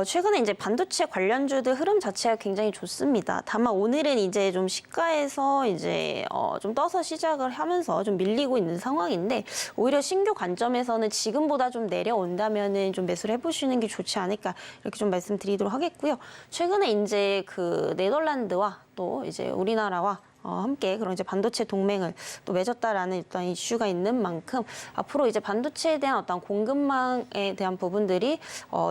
최근에 이제 반도체 관련주들 흐름 자체가 굉장히 좋습니다. 다만 오늘은 이제 좀 시가에서 이제 좀 떠서 시작을 하면서 좀 밀리고 있는 상황인데 오히려 신규 관점에서는 지금보다 좀 내려온다면은 좀 매수를 해보시는 게 좋지 않을까 이렇게 좀 말씀드리도록 하겠고요. 최근에 이제 그 네덜란드와 또 이제 우리나라와 함께 그런 이제 반도체 동맹을 또 맺었다라는 어떤 이슈가 있는 만큼 앞으로 이제 반도체에 대한 어떤 공급망에 대한 부분들이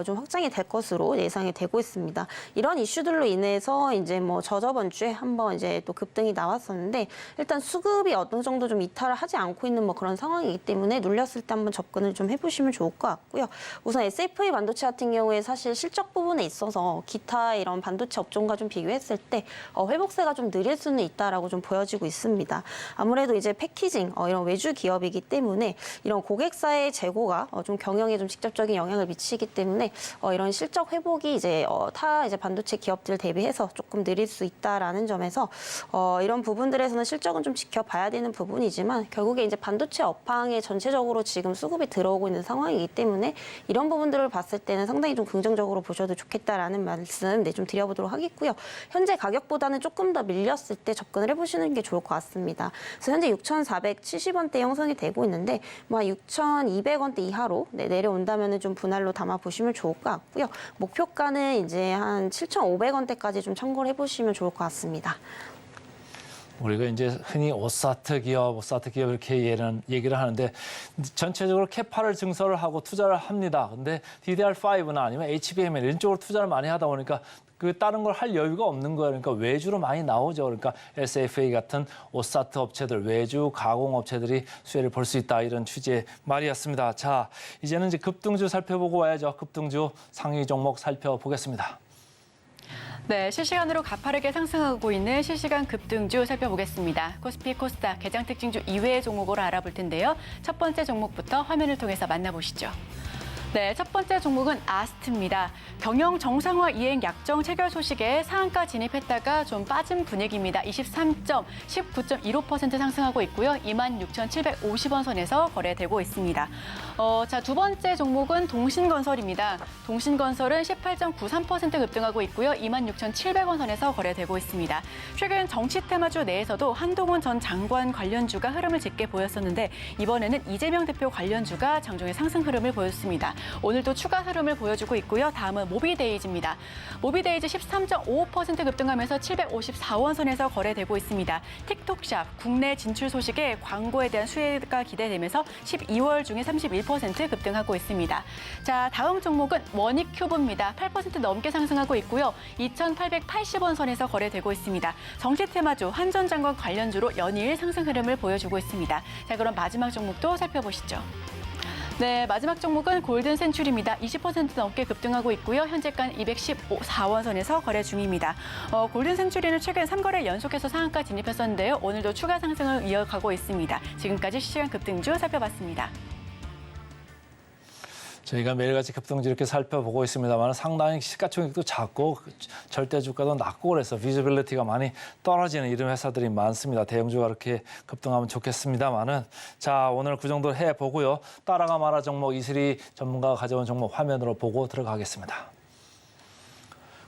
좀 확장이 될 것으로 예상이 되고 있습니다. 이런 이슈들로 인해서 이제 뭐 저저번 주에 한번 이제 또 급등이 나왔었는데 일단 수급이 어느 정도 좀 이탈을 하지 않고 있는 뭐 그런 상황이기 때문에 눌렸을 때 한번 접근을 좀 해보시면 좋을 것 같고요. 우선 SFA 반도체 같은 경우에 사실 실적 부분에 있어서 기타 이런 반도체 업종과 좀 비교했을 때 회복세가 좀 느릴 수는 있다라고 좀 보여지고 있습니다. 아무래도 이제 패키징 이런 외주 기업이기 때문에 이런 고객사의 재고가 좀 경영에 좀 직접적인 영향을 미치기 때문에 이런 실적 회복이 이제 타 이제 반도체 기업들 대비해서 조금 느릴 수 있다라는 점에서 이런 부분들에서는 실적은 좀 지켜봐야 되는 부분이지만 결국에 이제 반도체 업황에 전체적으로 지금 수급이 들어오고 있는 상황이기 때문에 이런 부분들을 봤을 때는 상당히 좀 긍정적으로 보셔도 좋겠다라는 말씀 좀 드려보도록 하겠고요. 현재 가격보다는 조금 더 밀렸을 때 접근을 해보시는 게 좋을 것 같습니다. 그래서 현재 6,470원대 형성이 되고 있는데 뭐 6,200원대 이하로 내려온다면 좀 분할로 담아 보시면 좋을 것 같고요. 목표가는 이제 한 7,500원대까지 좀 참고를 해보시면 좋을 것 같습니다. 우리가 이제 흔히 오사트 기업 이렇게 얘기를 하는데 전체적으로 캐파를 증설을 하고 투자를 합니다. 근데 DDR5나 아니면 HBM 이런 쪽으로 투자를 많이 하다 보니까 그 다른 걸 할 여유가 없는 거예요. 그러니까 외주로 많이 나오죠. 그러니까 SFA 같은 오사트 업체들, 외주 가공 업체들이 수혜를 볼 수 있다 이런 취지의 말이었습니다. 자, 이제는 이제 급등주 살펴보고 와야죠. 급등주 상위 종목 살펴보겠습니다. 네, 실시간으로 가파르게 상승하고 있는 실시간 급등주 살펴보겠습니다. 코스피, 코스닥, 개장 특징주 이외의 종목으로 알아볼 텐데요. 첫 번째 종목부터 화면을 통해서 만나보시죠. 네, 첫 번째 종목은 아스트입니다. 경영 정상화 이행 약정 체결 소식에 상한가 진입했다가 좀 빠진 분위기입니다. 19.15% 상승하고 있고요. 26,750원 선에서 거래되고 있습니다. 자, 두 번째 종목은 동신건설입니다. 동신건설은 18.93% 급등하고 있고요. 26,700원 선에서 거래되고 있습니다. 최근 정치 테마주 내에서도 한동훈 전 장관 관련주가 흐름을 짙게 보였었는데 이번에는 이재명 대표 관련주가 장중에 상승 흐름을 보였습니다. 오늘도 추가 흐름을 보여주고 있고요. 다음은 모비데이즈입니다. 모비데이즈 13.55% 급등하면서 754원 선에서 거래되고 있습니다. 틱톡샵 국내 진출 소식에 광고에 대한 수혜가 기대되면서 12월 중에 31% 급등하고 있습니다. 자, 다음 종목은 원익큐브입니다. 8% 넘게 상승하고 있고요. 2,880원 선에서 거래되고 있습니다. 정치 테마주 한 전 장관 관련주로 연일 상승 흐름을 보여주고 있습니다. 자, 그럼 마지막 종목도 살펴보시죠. 네, 마지막 종목은 골든 센츄리입니다. 20% 넘게 급등하고 있고요. 현재가 214원 선에서 거래 중입니다. 골든 센츄리는 최근 3거래 연속해서 상한가 진입했었는데요. 오늘도 추가 상승을 이어가고 있습니다. 지금까지 실시간 급등주 살펴봤습니다. 저희가 매일같이 급등주 이렇게 살펴보고 있습니다만 상당히 시가총액도 작고 절대 주가도 낮고 그래서 비지빌리티가 많이 떨어지는 이런 회사들이 많습니다. 대형주가 그렇게 급등하면 좋겠습니다만은 자 오늘 그 정도 해보고요. 따라가 마라 종목 이슬이 전문가가 가져온 종목 화면으로 보고 들어가겠습니다.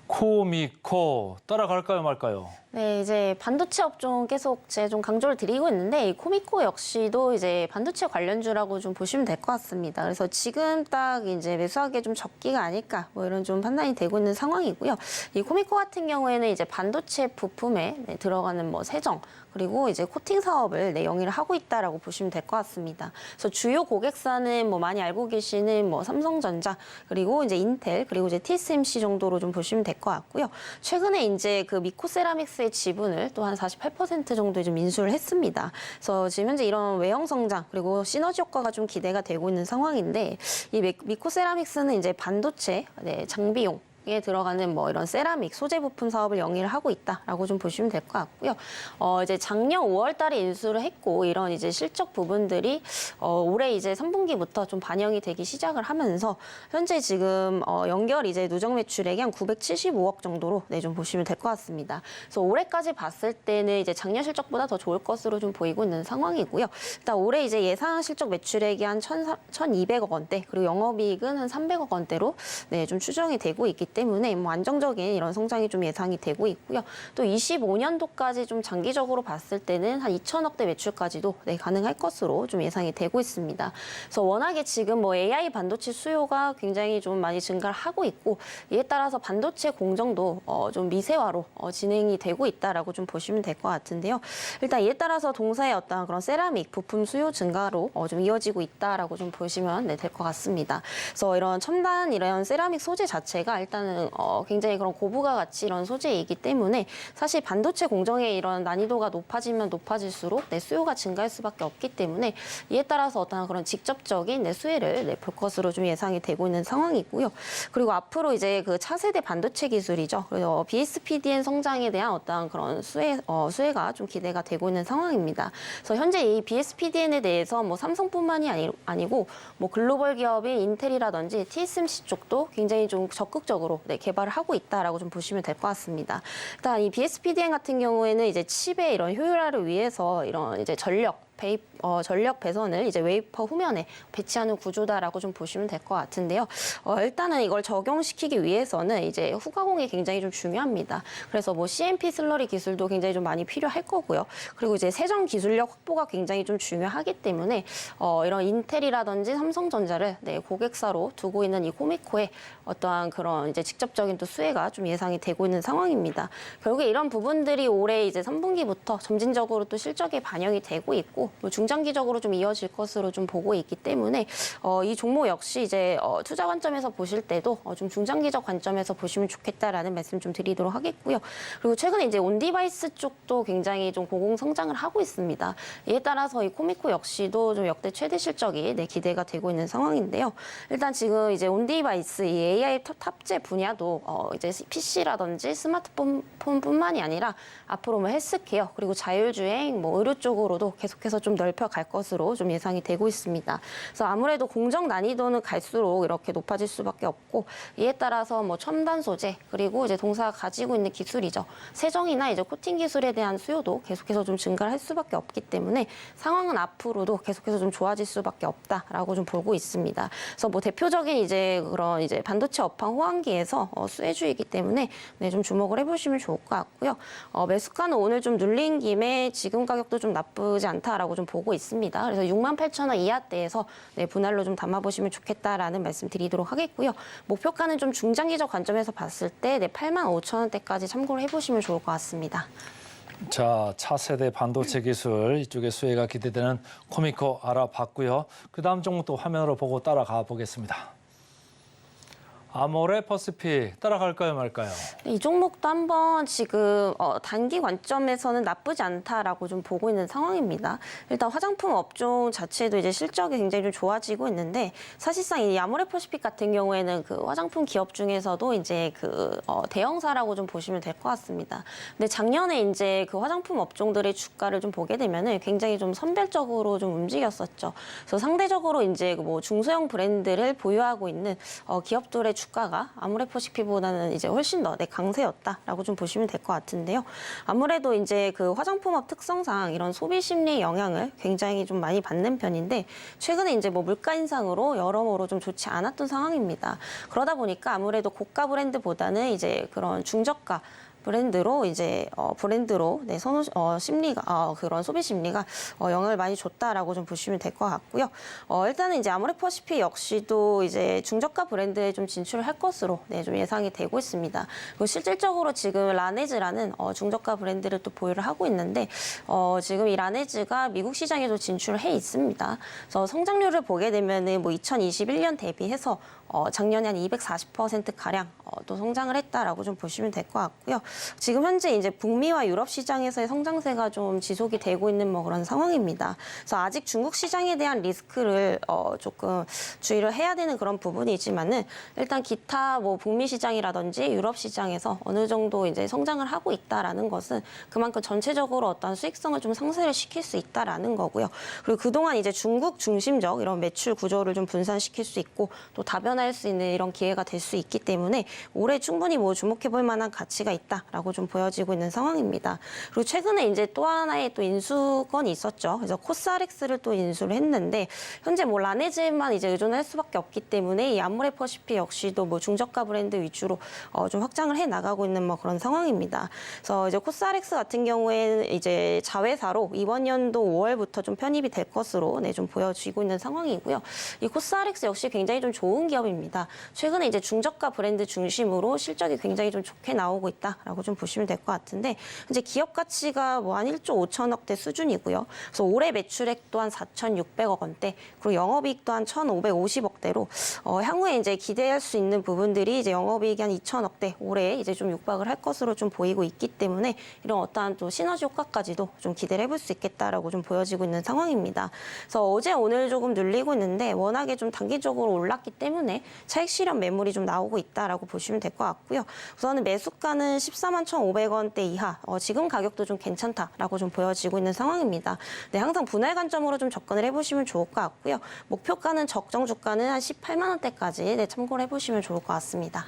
코미코 따라갈까요 말까요? 네, 이제 반도체 업종 계속 제가 좀 강조를 드리고 있는데 이 코미코 역시도 이제 반도체 관련주라고 좀 보시면 될 것 같습니다. 그래서 지금 딱 이제 매수하기에 좀 적기가 아닐까 뭐 이런 좀 판단이 되고 있는 상황이고요. 이 코미코 같은 경우에는 이제 반도체 부품에 들어가는 뭐 세정 그리고 이제 코팅 사업을 영위를 하고 있다라고 보시면 될 것 같습니다. 그래서 주요 고객사는 뭐 많이 알고 계시는 뭐 삼성전자 그리고 이제 인텔 그리고 이제 TSMC 정도로 좀 보시면 될 것 같고요. 최근에 이제 그 미코세라믹스의 지분을 또 한 48% 정도 좀 인수를 했습니다. 그래서 지금 현재 이런 외형 성장 그리고 시너지 효과가 좀 기대가 되고 있는 상황인데 이 미코세라믹스는 이제 반도체 장비용 에 들어가는 뭐 이런 세라믹 소재 부품 사업을 영위를 하고 있다라고 좀 보시면 될 것 같고요. 이제 작년 5월달에 인수를 했고 이런 이제 실적 부분들이 올해 이제 3분기부터 좀 반영이 되기 시작을 하면서 현재 지금 연결 이제 누적 매출액이 한 975억 정도로 좀 보시면 될 것 같습니다. 그래서 올해까지 봤을 때는 이제 작년 실적보다 더 좋을 것으로 좀 보이고 있는 상황이고요. 일단 올해 이제 예상 실적 매출액이 한 1,200억 원대 그리고 영업이익은 한 300억 원대로 좀 추정이 되고 있기 때문에 뭐 안정적인 이런 성장이 좀 예상이 되고 있고요. 또 25년도까지 좀 장기적으로 봤을 때는 한 2천억대 매출까지도 가능할 것으로 좀 예상이 되고 있습니다. 그래서 워낙에 지금 뭐 AI 반도체 수요가 굉장히 좀 많이 증가를 하고 있고 이에 따라서 반도체 공정도 좀 미세화로 진행이 되고 있다라고 좀 보시면 될 것 같은데요. 일단 이에 따라서 동사의 어떤 그런 세라믹 부품 수요 증가로 좀 이어지고 있다라고 좀 보시면 될 것 같습니다. 그래서 이런 첨단 이런 세라믹 소재 자체가 일단 굉장히 그런 고부가 가치 이런 소재이기 때문에 사실 반도체 공정의 이런 난이도가 높아지면 높아질수록 수요가 증가할 수밖에 없기 때문에 이에 따라서 어떤 그런 직접적인 수혜를 볼 것으로 좀 예상이 되고 있는 상황이고요. 그리고 앞으로 이제 그 차세대 반도체 기술이죠. 그래서 BSPDN 성장에 대한 어떤 그런 수혜가 좀 기대가 되고 있는 상황입니다. 그래서 현재 이 BSPDN에 대해서 뭐 삼성뿐만이 아니고 뭐 글로벌 기업인 인텔이라든지 TSMC 쪽도 굉장히 좀 적극적으로 개발을 하고 있다라고 좀 보시면 될 것 같습니다. 일단 이 BSPDN 같은 경우에는 이제 칩의 이런 효율화를 위해서 이런 이제 전력 배선을 이제 웨이퍼 후면에 배치하는 구조다라고 좀 보시면 될 것 같은데요. 일단은 이걸 적용시키기 위해서는 이제 후가공이 굉장히 좀 중요합니다. 그래서 뭐 CMP 슬러리 기술도 굉장히 좀 많이 필요할 거고요. 그리고 이제 세정 기술력 확보가 굉장히 좀 중요하기 때문에 이런 인텔이라든지 삼성전자를 고객사로 두고 있는 이 코미코의 어떠한 그런 이제 직접적인 또 수혜가 좀 예상이 되고 있는 상황입니다. 결국에 이런 부분들이 올해 이제 3분기부터 점진적으로 또 실적에 반영이 되고 있고 중장기적으로 좀 이어질 것으로 좀 보고 있기 때문에 이 종목 역시 이제 투자 관점에서 보실 때도 좀 중장기적 관점에서 보시면 좋겠다라는 말씀 좀 드리도록 하겠고요. 그리고 최근에 이제 온디바이스 쪽도 굉장히 좀 고공 성장을 하고 있습니다. 이에 따라서 이 코미코 역시도 좀 역대 최대 실적이 기대가 되고 있는 상황인데요. 일단 지금 이제 온디바이스 이 AI 탑재 분야도 이제 PC라든지 스마트폰뿐만이 아니라 앞으로 뭐 헬스케어 그리고 자율주행 뭐 의료 쪽으로도 계속해서 좀 넓혀갈 것으로 좀 예상이 되고 있습니다. 그래서 아무래도 공정 난이도는 갈수록 이렇게 높아질 수밖에 없고 이에 따라서 뭐 첨단 소재 그리고 이제 동사가 가지고 있는 기술이죠. 세정이나 이제 코팅 기술에 대한 수요도 계속해서 좀 증가를 할 수밖에 없기 때문에 상황은 앞으로도 계속해서 좀 좋아질 수밖에 없다라고 좀 보고 있습니다. 그래서 뭐 대표적인 이제 그런 이제 반도체 업황 호황기에서 수혜주이기 때문에 좀 주목을 해보시면 좋을 것 같고요. 매수가는 오늘 좀 눌린 김에 지금 가격도 좀 나쁘지 않다라고 좀 보고 있습니다. 그래서 68,000원 이하대에서 분할로 좀 담아보시면 좋겠다라는 말씀 드리도록 하겠고요. 목표가는 좀 중장기적 관점에서 봤을 때 85,000원대까지 참고를 해보시면 좋을 것 같습니다. 자, 차세대 반도체 기술 이쪽에 수혜가 기대되는 코미코 알아봤고요. 그 다음 종목도 화면으로 보고 따라가 보겠습니다. 아모레 퍼시픽 따라갈까요, 말까요? 이 종목도 한번 지금 단기 관점에서는 나쁘지 않다라고 좀 보고 있는 상황입니다. 일단 화장품 업종 자체도 이제 실적이 굉장히 좀 좋아지고 있는데 사실상 이 아모레 퍼시픽 같은 경우에는 그 화장품 기업 중에서도 이제 그 대형사라고 좀 보시면 될 것 같습니다. 근데 작년에 이제 그 화장품 업종들의 주가를 좀 보게 되면은 굉장히 좀 선별적으로 좀 움직였었죠. 그래서 상대적으로 이제 뭐 중소형 브랜드를 보유하고 있는 기업들의 주가가 아모레 퍼시픽보다는 이제 훨씬 더 강세였다라고 좀 보시면 될 것 같은데요. 아무래도 이제 그 화장품업 특성상 이런 소비 심리 영향을 굉장히 좀 많이 받는 편인데 최근에 이제 뭐 물가 인상으로 여러모로 좀 좋지 않았던 상황입니다. 그러다 보니까 아무래도 고가 브랜드보다는 이제 그런 중저가 브랜드로 이제 브랜드로 선호 심리가 그런 소비 심리가 영향을 많이 줬다라고 좀 보시면 될 것 같고요. 일단은 이제 아모레 퍼시픽 역시도 이제 중저가 브랜드에 좀 진출을 할 것으로 좀 예상이 되고 있습니다. 그리고 실질적으로 지금 라네즈라는 중저가 브랜드를 또 보유를 하고 있는데 지금 이 라네즈가 미국 시장에도 진출을 해 있습니다. 그래서 성장률을 보게 되면은 뭐 2021년 대비해서 작년에 한 240% 가량 또 성장을 했다라고 좀 보시면 될 것 같고요. 지금 현재 이제 북미와 유럽 시장에서의 성장세가 좀 지속이 되고 있는 뭐 그런 상황입니다. 그래서 아직 중국 시장에 대한 리스크를 조금 주의를 해야 되는 그런 부분이지만은 일단 기타 뭐 북미 시장이라든지 유럽 시장에서 어느 정도 이제 성장을 하고 있다라는 것은 그만큼 전체적으로 어떤 수익성을 좀 상쇄를 시킬 수 있다라는 거고요. 그리고 그동안 이제 중국 중심적 이런 매출 구조를 좀 분산시킬 수 있고 또 다변화할 수 있는 이런 기회가 될 수 있기 때문에 올해 충분히 뭐 주목해 볼 만한 가치가 있다라고 좀 보여지고 있는 상황입니다. 그리고 최근에 이제 또 하나의 또 인수건이 있었죠. 그래서 코스알엑스를 또 인수를 했는데 현재 뭐 라네즈에만 이제 의존할 수밖에 없기 때문에 이 아모레 퍼시픽 역시도 뭐 중저가 브랜드 위주로 좀 확장을 해 나가고 있는 뭐 그런 상황입니다. 그래서 이제 코스알엑스 같은 경우에는 이제 자회사로 이번 연도 5월부터 좀 편입이 될 것으로 좀 보여지고 있는 상황이고요. 이 코스알엑스 역시 굉장히 좀 좋은 기업입니다. 최근에 이제 중저가 브랜드 중심으로 실적이 굉장히 좀 좋게 나오고 있다라고 좀 보시면 될 것 같은데 이제 기업 가치가 뭐 한 1조 5천억대 수준이고요. 그래서 올해 매출액 또한 4,600억 원대, 그리고 영업이익 또한 1,550억대로 향후에 이제 기대할 수 있는 부분들이 이제 영업이익이 한 2천억대 올해 이제 좀 육박을 할 것으로 좀 보이고 있기 때문에 이런 어떠한 또 시너지 효과까지도 좀 기대를 해볼 수 있겠다라고 좀 보여지고 있는 상황입니다. 그래서 어제 오늘 조금 눌리고 있는데 워낙에 좀 단기적으로 올랐기 때문에 차익 실현 매물이 좀 나오고 있다라고 보시면 될 것 같고요. 우선은 매수가는 14만 1,500원대 이하, 지금 가격도 좀 괜찮다라고 좀 보여지고 있는 상황입니다. 네, 항상 분할 관점으로 좀 접근을 해보시면 좋을 것 같고요. 목표가는 적정 주가는 한 18만 원대까지 참고를 해보시면 좋을 것 같습니다.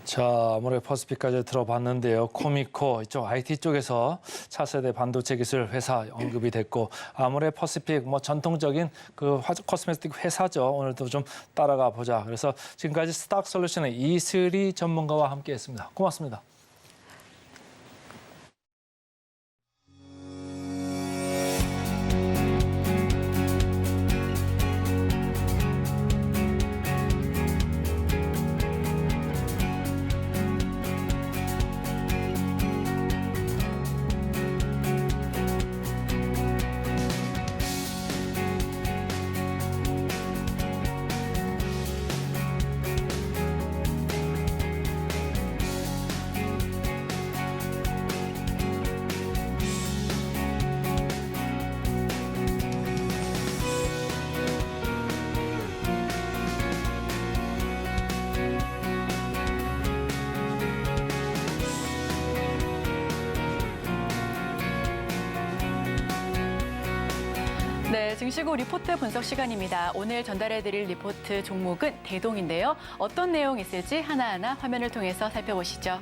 자, 아모레 퍼시픽까지 들어봤는데요. 코미코 이쪽 IT 쪽에서 차세대 반도체 기술 회사 언급이 됐고 아모레 퍼시픽 뭐 전통적인 그 코스메틱 회사죠. 오늘도 좀 따라가 보자. 그래서 지금까지 스탁솔루션의 이슬이 전문가와 함께했습니다. 고맙습니다. 네, 증시고 리포트 분석 시간입니다. 오늘 전달해드릴 리포트 종목은 대동인데요. 어떤 내용 있을지 하나하나 화면을 통해서 살펴보시죠.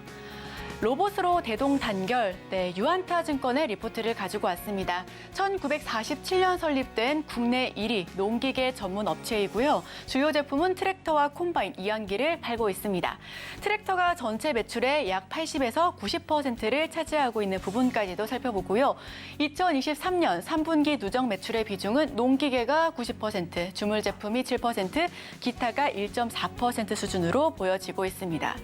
로봇으로 대동 단결, 유안타 증권의 리포트를 가지고 왔습니다. 1947년 설립된 국내 1위 농기계 전문 업체이고요. 주요 제품은 트랙터와 콤바인, 이항기를 팔고 있습니다. 트랙터가 전체 매출의 약 80에서 90%를 차지하고 있는 부분까지도 살펴보고요. 2023년 3분기 누적 매출의 비중은 농기계가 90%, 주물 제품이 7%, 기타가 1.4% 수준으로 보여지고 있습니다.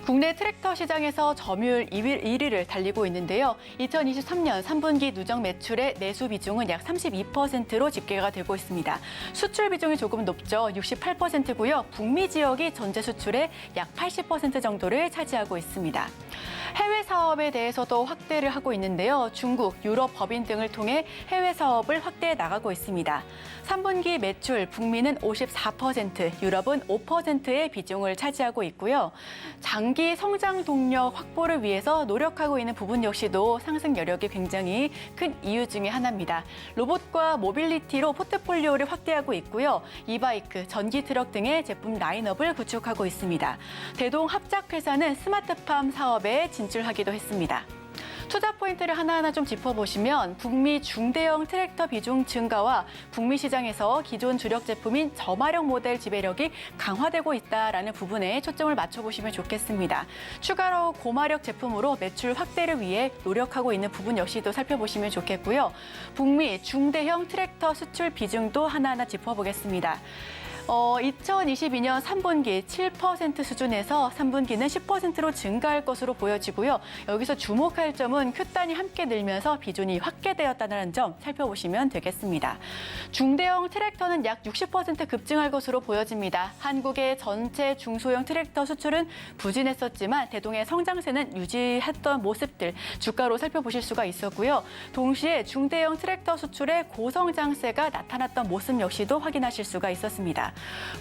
국내 트랙터 시장에서 점유율 1위를 달리고 있는데요. 2023년 3분기 누적 매출의 내수 비중은 약 32%로 집계가 되고 있습니다. 수출 비중이 조금 높죠. 68%고요. 북미 지역이 전체 수출의 약 80% 정도를 차지하고 있습니다. 해외 사업에 대해서도 확대를 하고 있는데요. 중국, 유럽 법인 등을 통해 해외 사업을 확대해 나가고 있습니다. 3분기 매출 북미는 54%, 유럽은 5%의 비중을 차지하고 있고요. 장기 성장 동력 확보를 위해서 노력하고 있는 부분 역시도 상승 여력이 굉장히 큰 이유 중에 하나입니다. 로봇과 모빌리티로 포트폴리오를 확대하고 있고요. 이바이크, 전기 트럭 등의 제품 라인업을 구축하고 있습니다. 대동 합작회사는 스마트팜 사업에 진출하기도 했습니다. 투자 포인트를 하나하나 좀 짚어보시면 북미 중대형 트랙터 비중 증가와 북미 시장에서 기존 주력 제품인 저마력 모델 지배력이 강화되고 있다라는 부분에 초점을 맞춰보시면 좋겠습니다. 추가로 고마력 제품으로 매출 확대를 위해 노력하고 있는 부분 역시도 살펴보시면 좋겠고요. 북미 중대형 트랙터 수출 비중도 하나하나 짚어보겠습니다. 2022년 3분기 7% 수준에서 3분기는 10%로 증가할 것으로 보여지고요. 여기서 주목할 점은 큐단이 함께 늘면서 비중이 확대되었다는 점 살펴보시면 되겠습니다. 중대형 트랙터는 약 60% 급증할 것으로 보여집니다. 한국의 전체 중소형 트랙터 수출은 부진했었지만 대동의 성장세는 유지했던 모습들 주가로 살펴보실 수가 있었고요. 동시에 중대형 트랙터 수출의 고성장세가 나타났던 모습 역시도 확인하실 수가 있었습니다.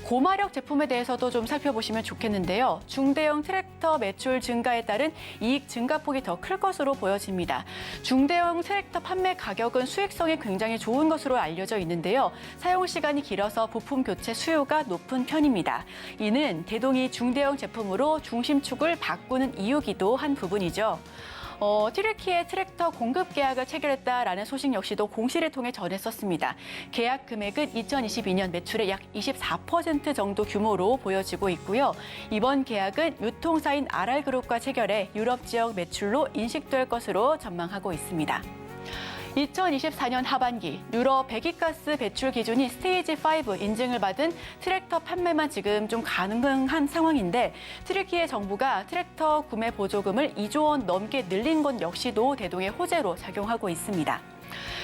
고마력 제품에 대해서도 좀 살펴보시면 좋겠는데요. 중대형 트랙터 매출 증가에 따른 이익 증가폭이 더 클 것으로 보여집니다. 중대형 트랙터 판매 가격은 수익성이 굉장히 좋은 것으로 알려져 있는데요. 사용 시간이 길어서 부품 교체 수요가 높은 편입니다. 이는 대동이 중대형 제품으로 중심축을 바꾸는 이유기도 한 부분이죠. 튀르키예 트랙터 공급 계약을 체결했다라는 소식 역시도 공시를 통해 전했었습니다. 계약 금액은 2022년 매출의 약 24% 정도 규모로 보여지고 있고요. 이번 계약은 유통사인 RR그룹과 체결해 유럽 지역 매출로 인식될 것으로 전망하고 있습니다. 2024년 하반기 유럽 배기가스 배출 기준이 스테이지 5 인증을 받은 트랙터 판매만 지금 좀 가능한 상황인데 튀르키예 정부가 트랙터 구매 보조금을 2조 원 넘게 늘린 것 역시도 대동의 호재로 작용하고 있습니다.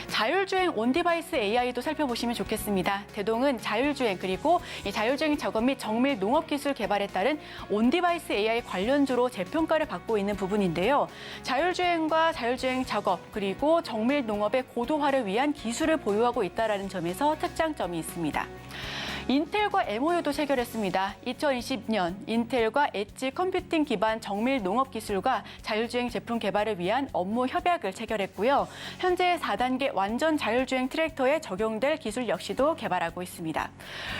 자율주행 온디바이스 AI도 살펴보시면 좋겠습니다. 대동은 자율주행 그리고 이 자율주행 작업 및 정밀 농업 기술 개발에 따른 온디바이스 AI 관련주로 재평가를 받고 있는 부분인데요. 자율주행과 자율주행 작업 그리고 정밀 농업의 고도화를 위한 기술을 보유하고 있다는 점에서 특장점이 있습니다. 인텔과 MOU도 체결했습니다. 2020년 인텔과 엣지 컴퓨팅 기반 정밀 농업 기술과 자율주행 제품 개발을 위한 업무 협약을 체결했고요. 현재 4단계 완전 자율주행 트랙터에 적용될 기술 역시도 개발하고 있습니다.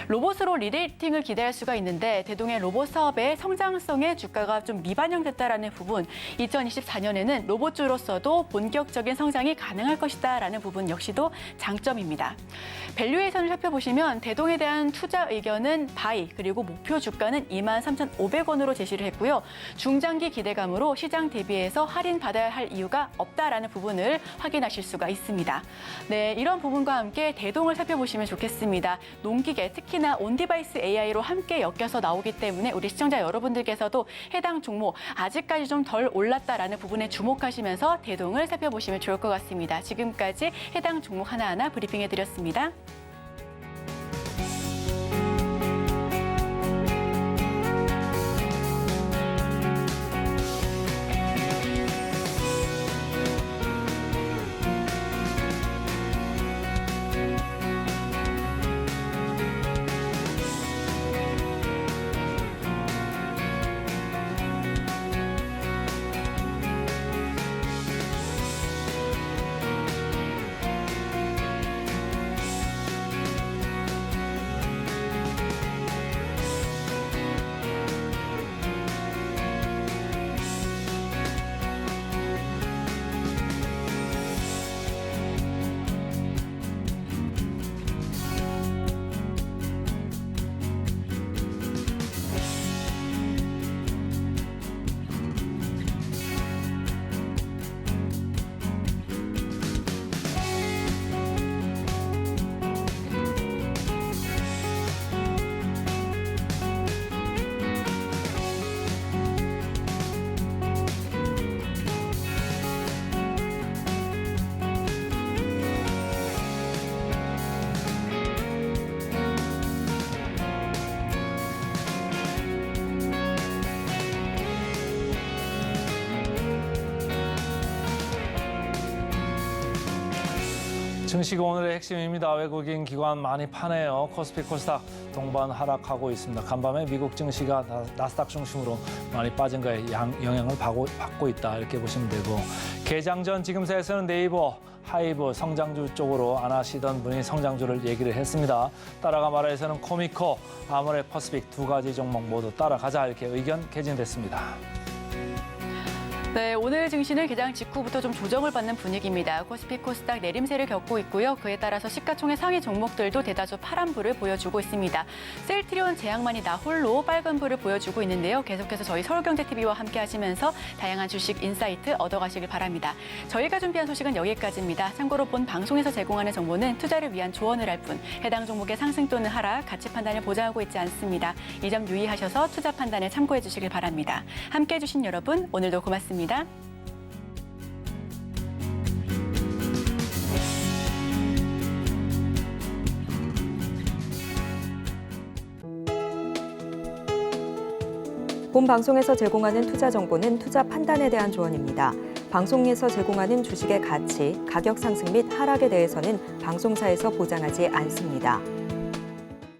로봇으로 리레이팅을 기대할 수가 있는데 대동의 로봇 사업의 성장성에 주가가 좀 미반영됐다라는 부분, 2024년에는 로봇주로서도 본격적인 성장이 가능할 것이다라는 부분 역시도 장점입니다. 밸류에이션을 살펴보시면 대동에 대한 투자 의견은 바이 그리고 목표 주가는 23,500원으로 제시를 했고요. 중장기 기대감으로 시장 대비해서 할인받아야 할 이유가 없다라는 부분을 확인하실 수가 있습니다. 네, 이런 부분과 함께 대동을 살펴보시면 좋겠습니다. 농기계, 특히나 온디바이스 AI로 함께 엮여서 나오기 때문에 우리 시청자 여러분들께서도 해당 종목 아직까지 좀 덜 올랐다라는 부분에 주목하시면서 대동을 살펴보시면 좋을 것 같습니다. 지금까지 해당 종목 하나하나 브리핑해드렸습니다. 증시가 오늘의 핵심입니다. 외국인 기관 많이 파네요. 코스피 코스닥 동반 하락하고 있습니다. 간밤에 미국 증시가 나스닥 중심으로 많이 빠진 거에 영향을 받고 있다 이렇게 보시면 되고, 개장 전 지금사에서는 네이버, 하이브 성장주 쪽으로 안 하시던 분이 성장주를 얘기를 했습니다. 따라가 말해서는 코미코, 아모레 퍼시픽 두 가지 종목 모두 따라가자 이렇게 의견 개진됐습니다. 네, 오늘 증시는 개장 직후부터 좀 조정을 받는 분위기입니다. 코스피 코스닥 내림세를 겪고 있고요. 그에 따라서 시가총액 상위 종목들도 대다수 파란불을 보여주고 있습니다. 셀트리온, 제약만이 나 홀로 빨간불을 보여주고 있는데요. 계속해서 저희 서울경제TV와 함께 하시면서 다양한 주식 인사이트 얻어가시길 바랍니다. 저희가 준비한 소식은 여기까지입니다. 참고로 본 방송에서 제공하는 정보는 투자를 위한 조언을 할 뿐, 해당 종목의 상승 또는 하락, 가치 판단을 보장하고 있지 않습니다. 이 점 유의하셔서 투자 판단에 참고해 주시길 바랍니다. 함께 해주신 여러분, 오늘도 고맙습니다. 본 방송에서 제공하는 투자 정보는 투자 판단에 대한 조언입니다. 방송에서 제공하는 주식의 가치, 가격 상승 및 하락에 대해서는 방송사에서 보장하지 않습니다.